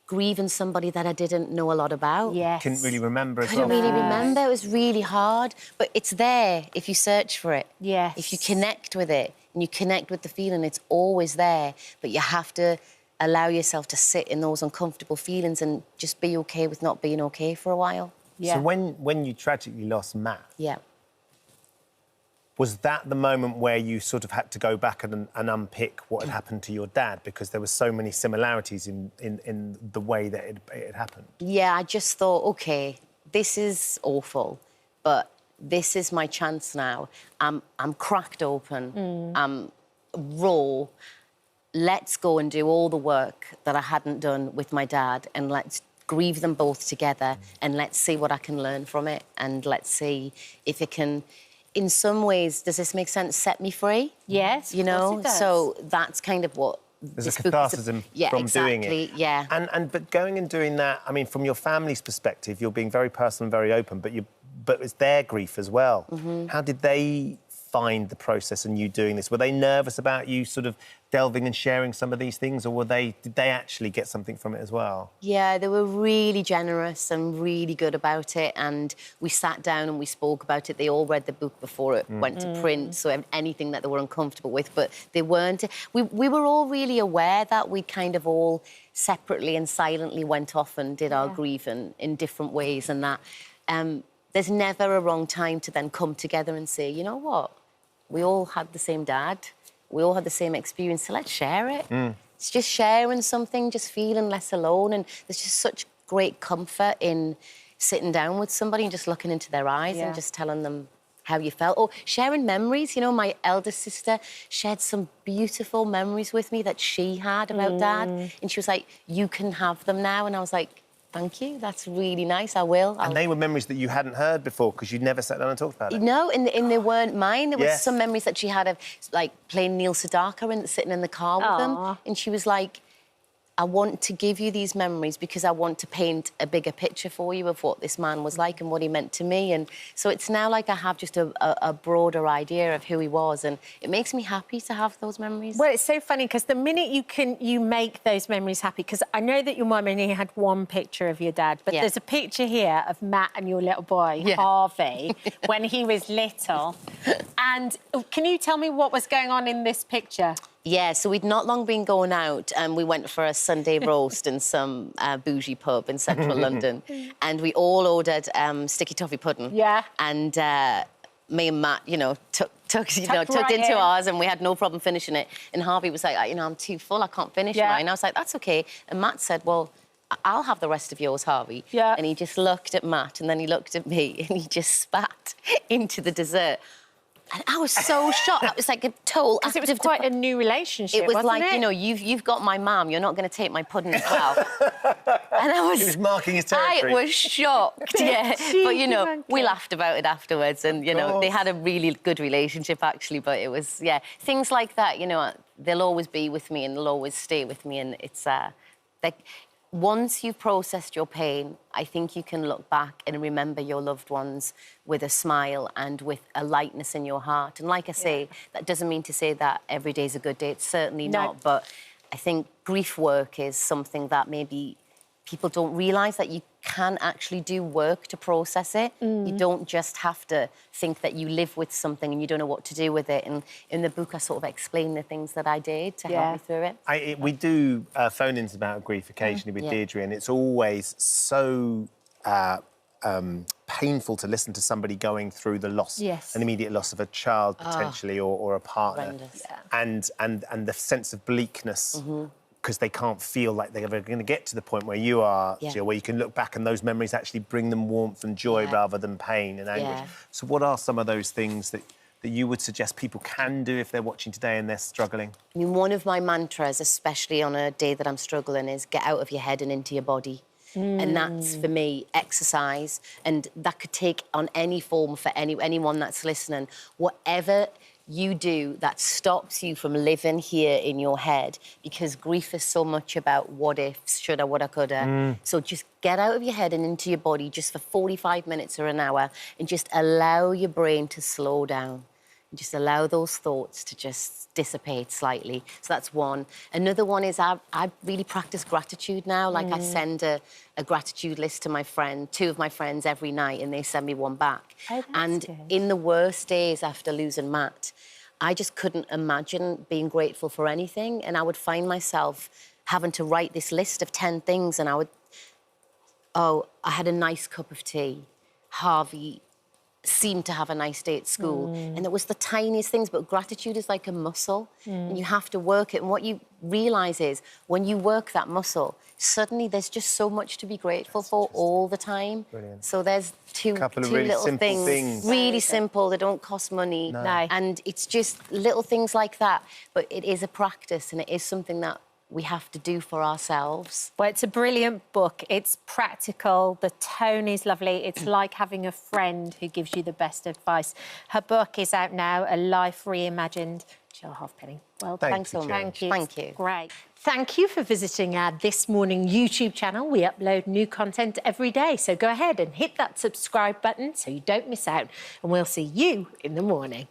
grieving somebody that I didn't know a lot about. Yes. Couldn't really remember as well. Couldn't really remember. It was really hard. But it's there if you search for it. Yes. If you connect with it and you connect with the feeling, it's always there. But you have to allow yourself to sit in those uncomfortable feelings and just be OK with not being OK for a while. So when you tragically lost Matt, was that the moment where you sort of had to go back and unpick what had happened to your dad? Because there were so many similarities in the way that it happened. Yeah, I just thought, OK, this is awful, but this is my chance now. I'm cracked open, I'm raw. Let's go and do all the work that I hadn't done with my dad and let's grieve them both together and let's see what I can learn from it and let's see if it can, in some ways, does this make sense, set me free? Yes, you know, of course it does. So that's kind of what there's a catharsis from doing it. Yeah. But going and doing that, I mean, from your family's perspective, you're being very personal and very open, but it's their grief as well. How did they find the process and you doing this? Were they nervous about you sort of delving and sharing some of these things, or did they actually get something from it as well? Yeah, they were really generous and really good about it, and we sat down and we spoke about it. They all read the book before it went to print, so anything that they were uncomfortable with, but they weren't. We were all really aware that we kind of all separately and silently went off and did our grieving in different ways, and that there's never a wrong time to then come together and say, you know what? We all had the same dad. We all had the same experience, so let's share it. It's just sharing something, just feeling less alone. And there's just such great comfort in sitting down with somebody and just looking into their eyes and just telling them how you felt. Or sharing memories. You know, my eldest sister shared some beautiful memories with me that she had about Dad. And she was like, you can have them now. And I was like, thank you, that's really nice, I will. And they were memories that you hadn't heard before because you'd never sat down and talked about it? No, and they weren't mine. There was some memories that she had of, like, playing Neil Sedaka and sitting in the car with them. And she was like, I want to give you these memories because I want to paint a bigger picture for you of what this man was like and what he meant to me. And so it's now like I have just a broader idea of who he was, and it makes me happy to have those memories. Well, it's so funny because the minute you make those memories happy, because I know that your mum only had one picture of your dad, but there's a picture here of Matt and your little boy, Harvey, when he was little. And can you tell me what was going on in this picture? Yeah, so we'd not long been going out and we went for a Sunday roast in some bougie pub in central London, and we all ordered sticky toffee pudding. Yeah. And me and Matt, you know, tucked right into in. ours, and we had no problem finishing it. And Harvey was like, you know, I'm too full, I can't finish mine. And I was like, that's OK. And Matt said, well, I'll have the rest of yours, Harvey. Yeah. And he just looked at Matt and then he looked at me and he just spat into the dessert. And I was so shocked. It was like a total... Because it was quite a new relationship, It was wasn't like, it? you know, you've got my mum, you're not going to take my pudding as well. And I was... He was marking his territory. I was shocked, yeah. But, you know, we laughed about it afterwards and, you know, they had a really good relationship, actually, but it was, yeah. Things like that, you know, they'll always be with me and they'll always stay with me, and it's, like... Once you've processed your pain, I think you can look back and remember your loved ones with a smile and with a lightness in your heart. And like I say, that doesn't mean to say that every day's a good day. It's certainly not. But I think grief work is something that maybe people don't realise that you can actually do work to process it. You don't just have to think that you live with something and you don't know what to do with it. And in the book, I sort of explain the things that I did to help me through it. We do phone-ins about grief occasionally with Deirdre, and it's always so painful to listen to somebody going through the loss, an immediate loss of a child potentially, or a partner, and the sense of bleakness. Because they can't feel like they're ever going to get to the point where you are, Jill, where you can look back and those memories actually bring them warmth and joy rather than pain and anguish. So what are some of those things that you would suggest people can do if they're watching today and they're struggling? I mean, one of my mantras, especially on a day that I'm struggling, is get out of your head and into your body. And that's, for me, exercise. And that could take on any form for anyone that's listening. Whatever you do that stops you from living here in your head, because grief is so much about what ifs, shoulda, woulda, coulda. So just get out of your head and into your body just for 45 minutes or an hour and just allow your brain to slow down. And just allow those thoughts to just dissipate slightly. So that's one. Another one is I really practice gratitude now. Like I send a gratitude list to my friend, 2 of my friends every night, and they send me one back. And in the worst days after losing Matt, I just couldn't imagine being grateful for anything. And I would find myself having to write this list of 10 things, and I would, I had a nice cup of tea. Harvey seemed to have a nice day at school. And it was the tiniest things, but gratitude is like a muscle, and you have to work it. And what you realise is, when you work that muscle, suddenly there's just so much to be grateful for all the time. Brilliant. So there's two really little simple things. Really simple, they don't cost money. No. And it's just little things like that. But it is a practice, and it is something that we have to do for ourselves. Well, it's a brilliant book. It's practical. The tone is lovely. It's like having a friend who gives you the best advice. Her book is out now, A Life Reimagined. Jill Halfpenny. Well, Thanks so much. Thank you. Thank you. Great. Thank you for visiting our This Morning YouTube channel. We upload new content every day, so go ahead and hit that subscribe button so you don't miss out, and we'll see you in the morning.